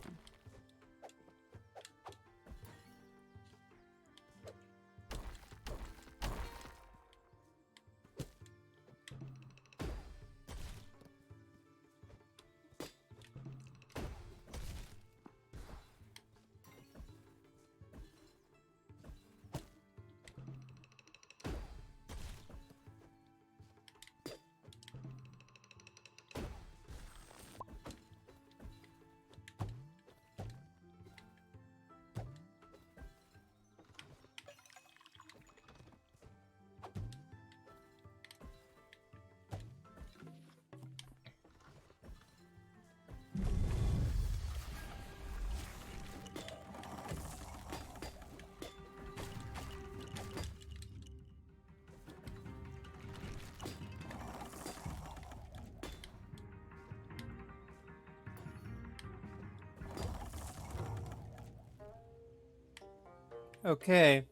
okay.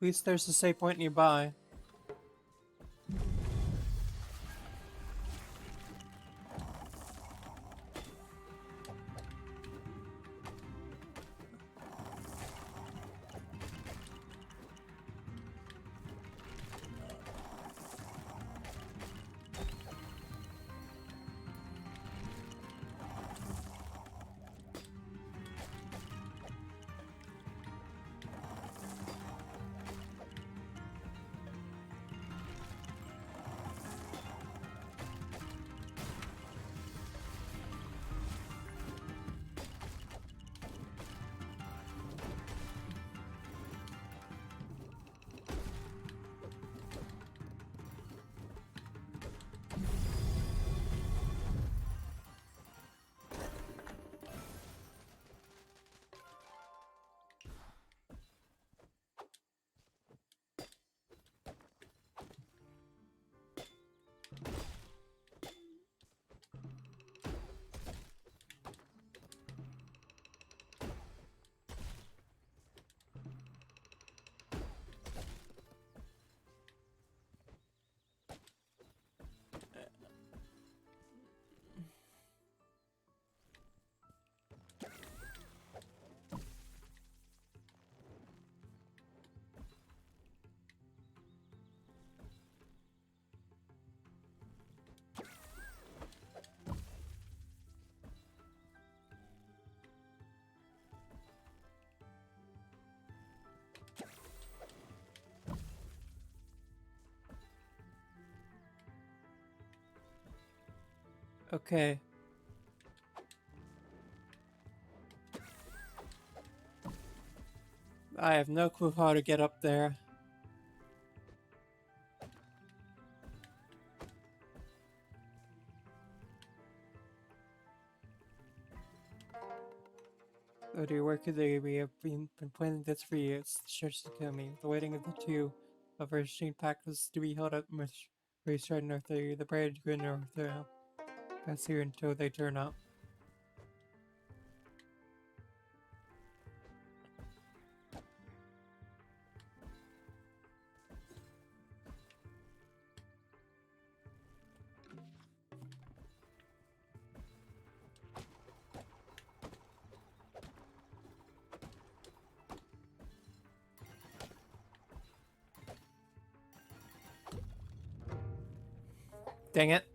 At least there's a save point nearby. Okay. I have no clue how to get up there. Oh dear, where could they be? I've been planning this for years. The church is coming. The wedding of the two of our exchange pact was to be held at Racetrack North Area. The bride and groom North pass here until they turn up. Dang it.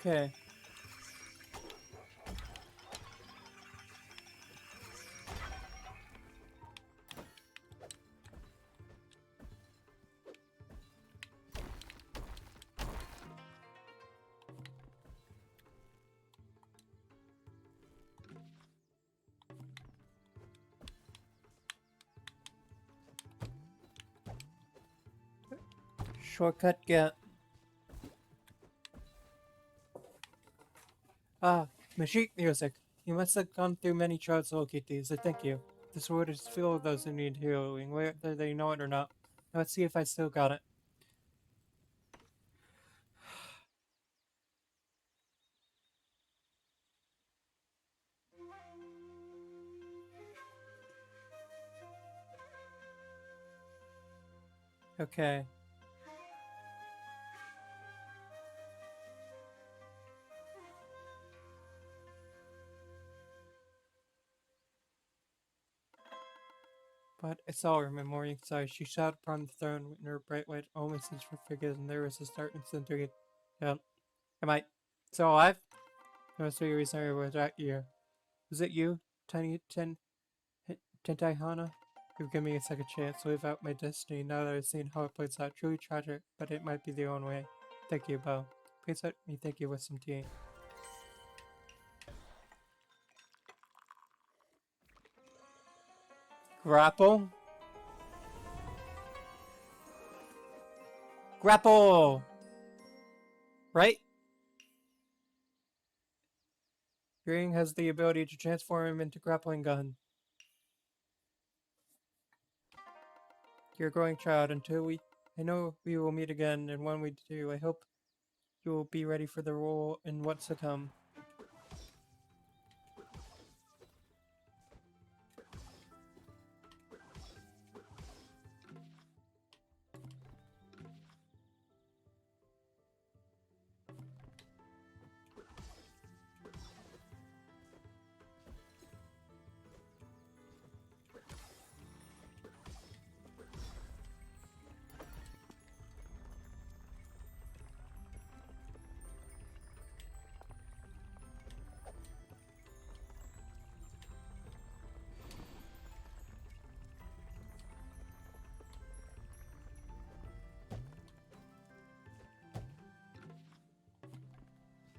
Okay. Shortcut get. Ah, machine music. You must have gone through many trials to locate these. I thank you. This world is filled with those who need healing, whether they know it or not. Now let's see if I still got it. Okay. But it's all her memory. Sorry, she sat upon the throne in her bright white omens for figures, and there was a start instant to get. Yeah. Am I still alive? There must be a reason I was at here. Was it you, Tiny Tentaihana? You've given me a second chance to live out my destiny now that I've seen how it plays out. Truly tragic, but it might be the only way. Thank you, Bo. Please let me thank you with some tea. Grapple? Grapple! Right? Ring has the ability to transform him into grappling gun. You're a growing child I know we will meet again, and when we do, I hope you will be ready for the role in what's to come.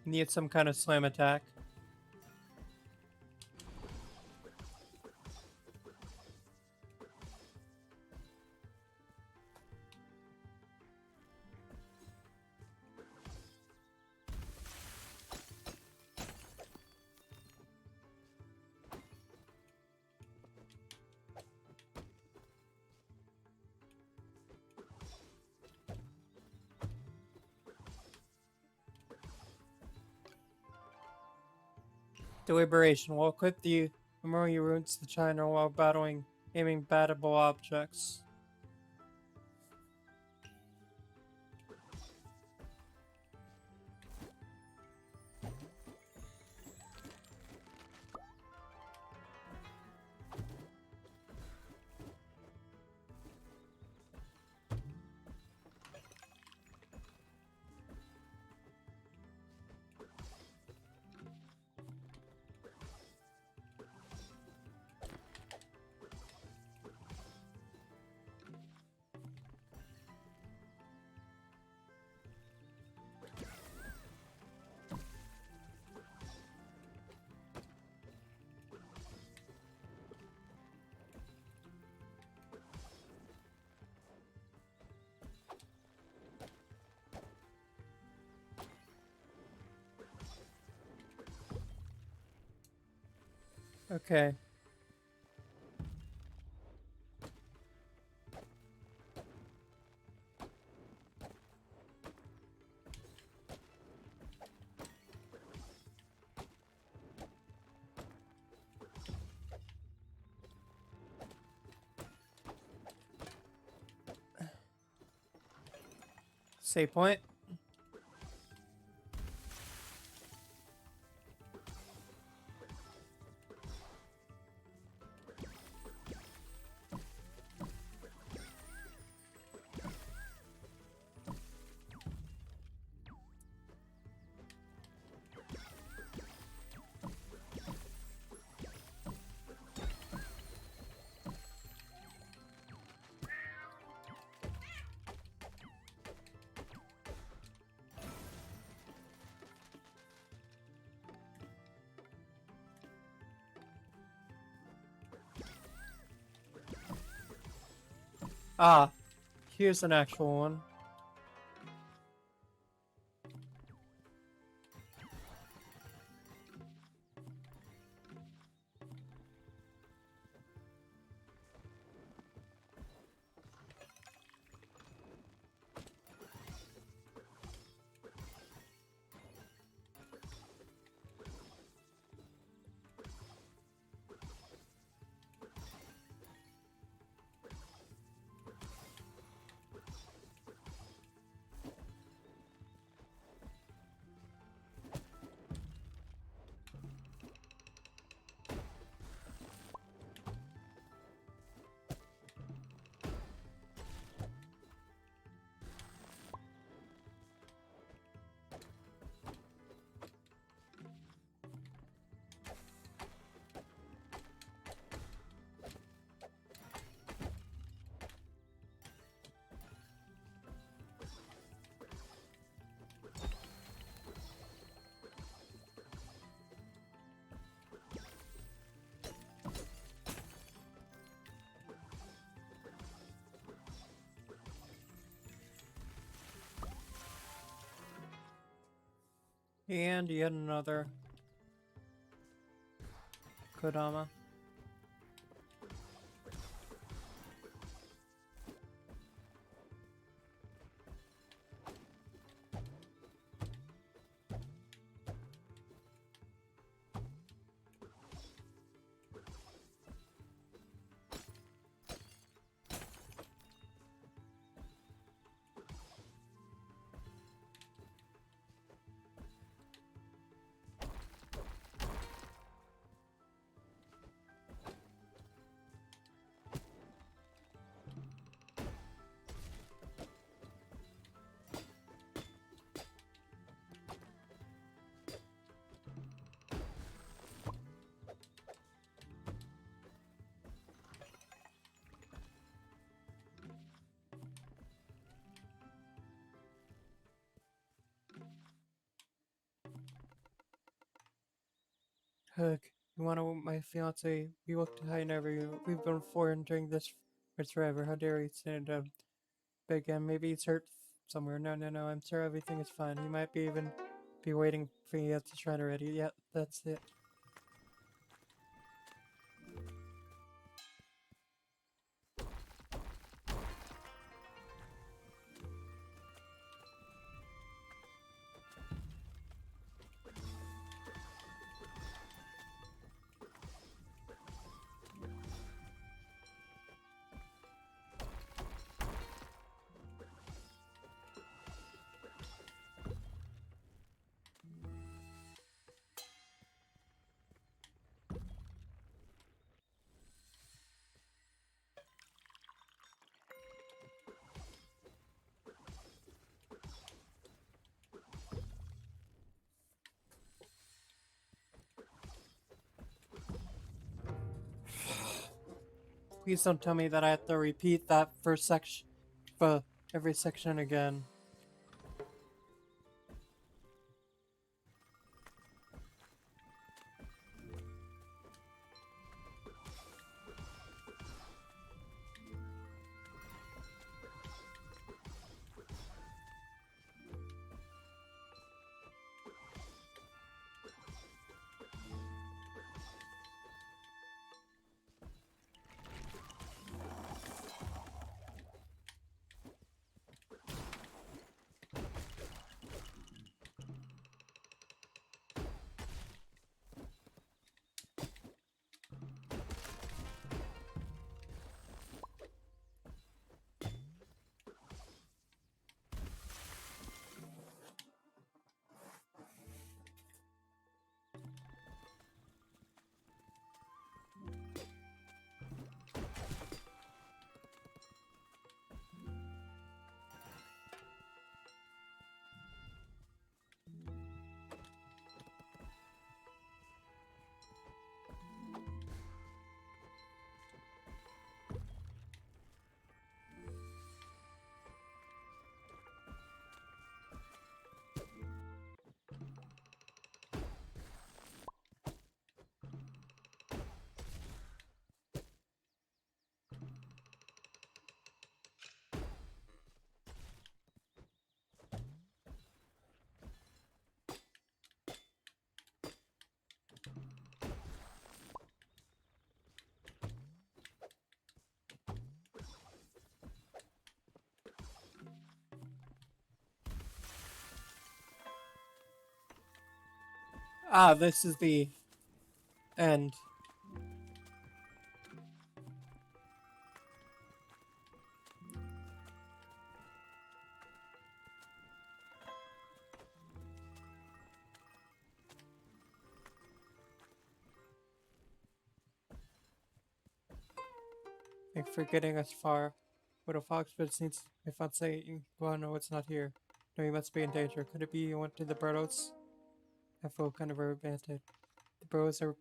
Need some kind of slam attack. Deliberation will equip the memory runes to China while aiming battable objects. Okay. Save point. Ah, here's an actual one. And yet another Kodama. Hook, you wanna my fiance? We looked high and every. We've been foreign during this for forever. How dare he stand up? But again, maybe he's hurt somewhere. No, no, no. I'm sure everything is fine. He might be even be waiting for you at the shrine already. Yeah, that's it. Please don't tell me that I have to repeat that first section for every section again. Ah, this is the end. Thanks for getting us far. Widow Foxbird needs my fiance. You wanna know what's not here. No, you must be in danger. Could it be you went to the Burrows? I feel kind of romantic. The Burrows are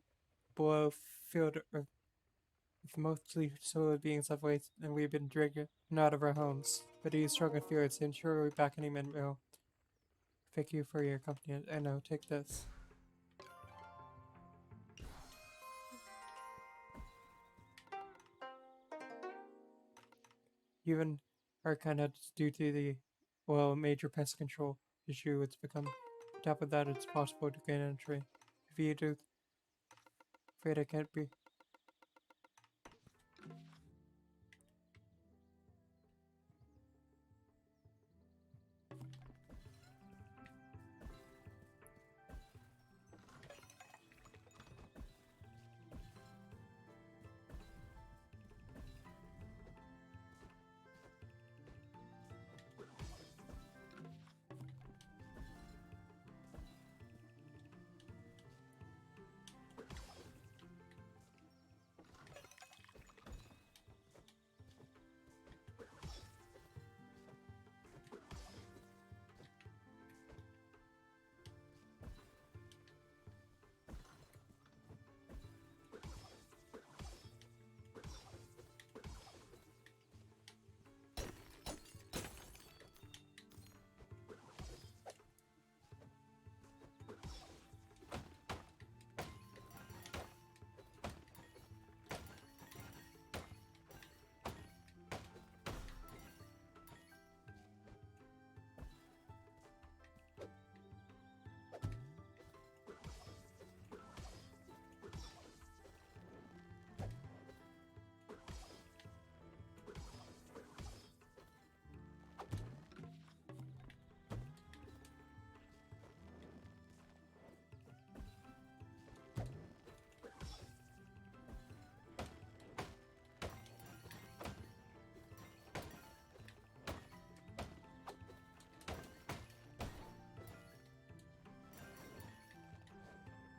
below field or with mostly solo beings of waste, and we've been driven out of our homes. But he is strong in fears, and sure we'll be back any minute now. Thank you for your company. I know, take this. Even our kind of due to the, well, major pest control issue, it's become. On top of that, it's possible to gain entry. If you do, afraid I can't be.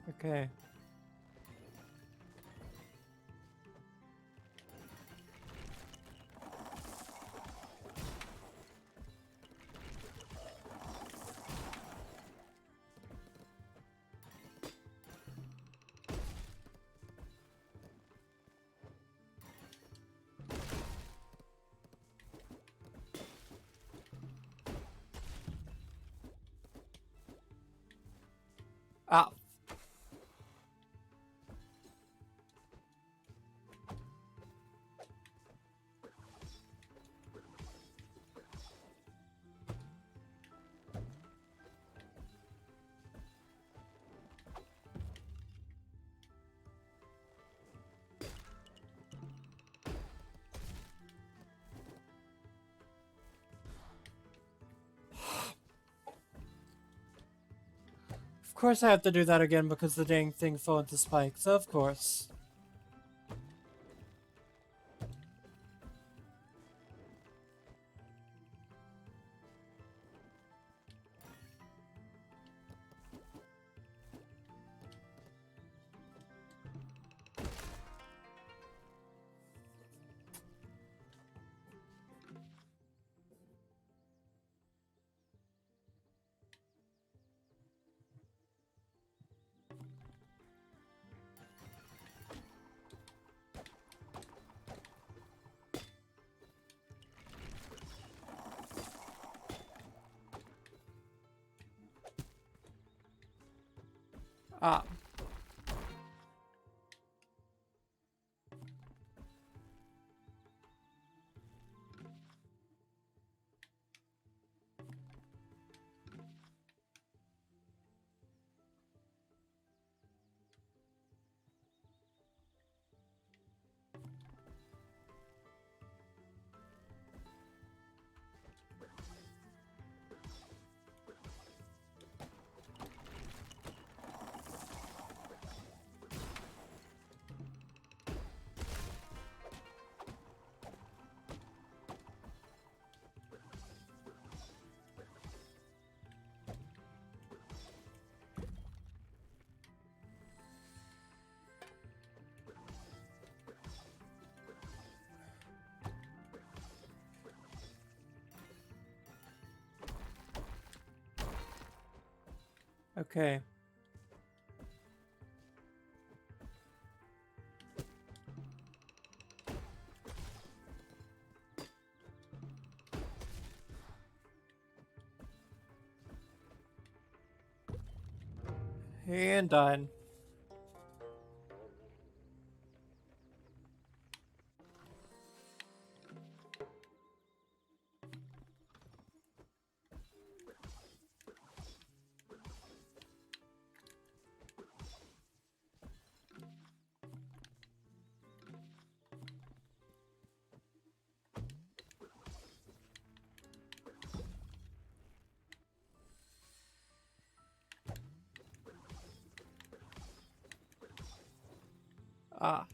Okay. Ah, of course I have to do that again because the dang thing fell into spikes. Of course. Ah. Okay. And done. Ah.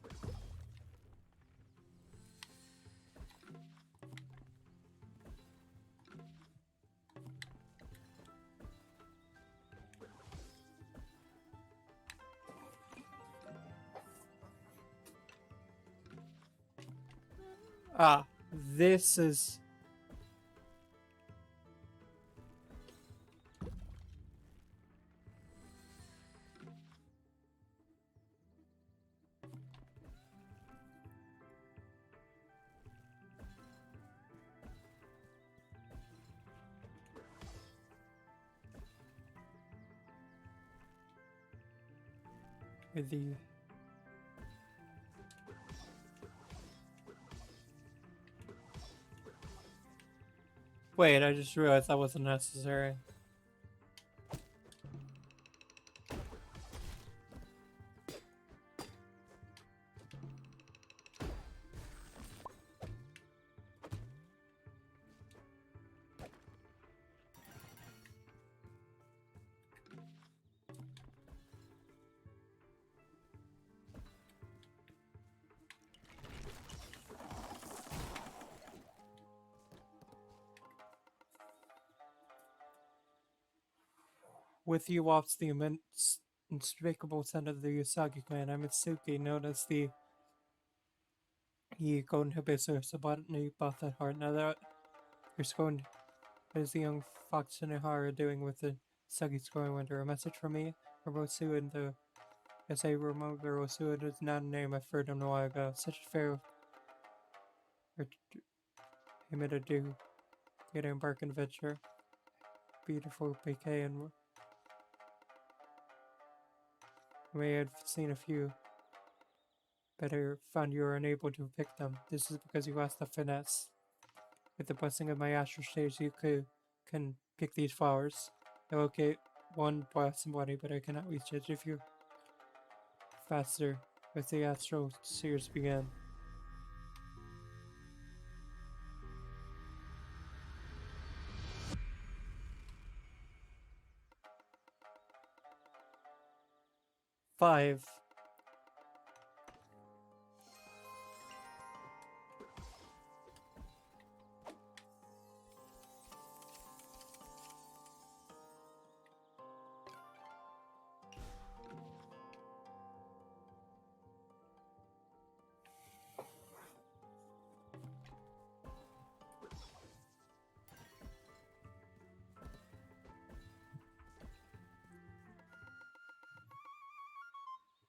Ah. This is... the... Wait, I just realized that wasn't necessary. With you walks the immense, unspeakable son of the Usagi clan. I'm Mitsuki, known as the Golden Hibiscus. About you bought that heart. Now that you're going, what is the young fox Shinohara doing with the Usagi's growing winter? A message from me? Robosu and the as I remember, Robosu is not a name I've heard him a while ago. Such a fair him to do. Get embark on adventure. Beautiful bouquet and you may have seen a few. Better found you are unable to pick them. This is because you lost the finesse. With the blessing of my astral stage, you can pick these flowers. I locate one blossom body, but I cannot reach it if you faster. With the astral seers began. Five.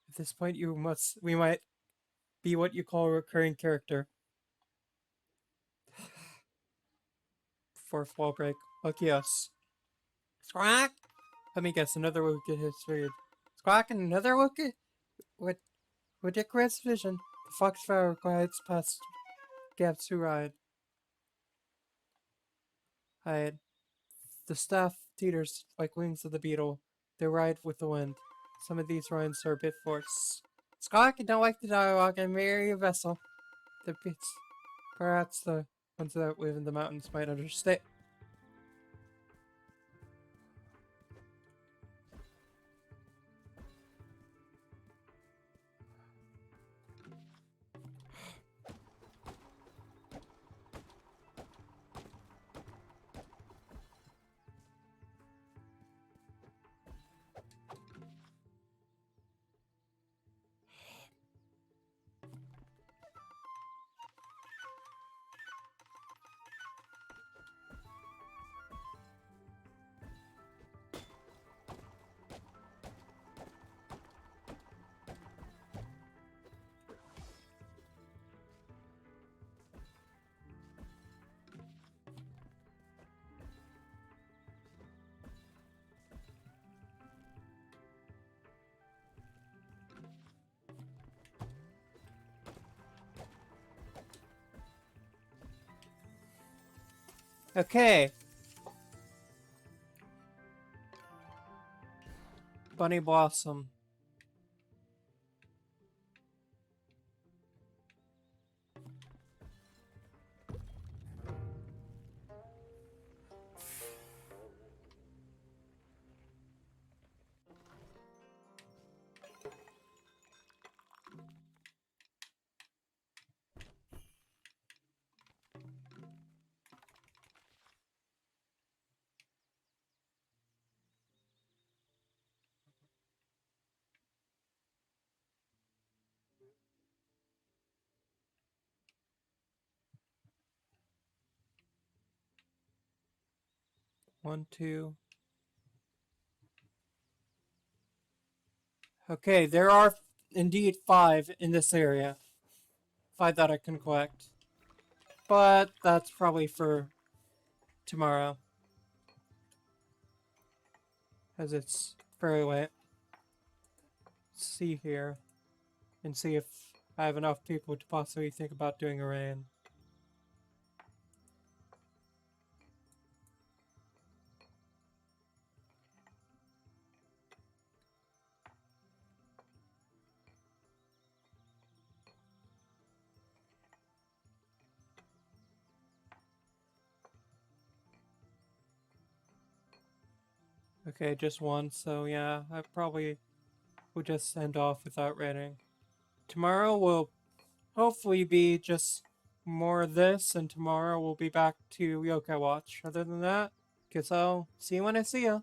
At this point, we might be what you call a recurring character. Fourth wall break. Lucky us. Squawk! Let me guess, another Wookiee hits food. Squawk and another Wookiee? With ridiculous vision, the foxfire glides past gaps to ride. Hide. The staff teeters like wings of the beetle. They ride with the wind. Some of these runs are a bit forced. Squawk, I don't like the dialogue. I'm merely a vessel. The bits. Perhaps the ones that live in the mountains might understand. Okay. Bunny Blossom. One, two. Okay, there are indeed 5 in this area. 5 that I can collect. But that's probably for tomorrow. As it's very late. Let's see here. And see if I have enough people to possibly think about doing a raid. Okay, just one, so yeah, I probably will just end off without raiding. Tomorrow will hopefully be just more of this, and tomorrow we'll be back to Yokai Watch. Other than that, guess I'll see you when I see ya.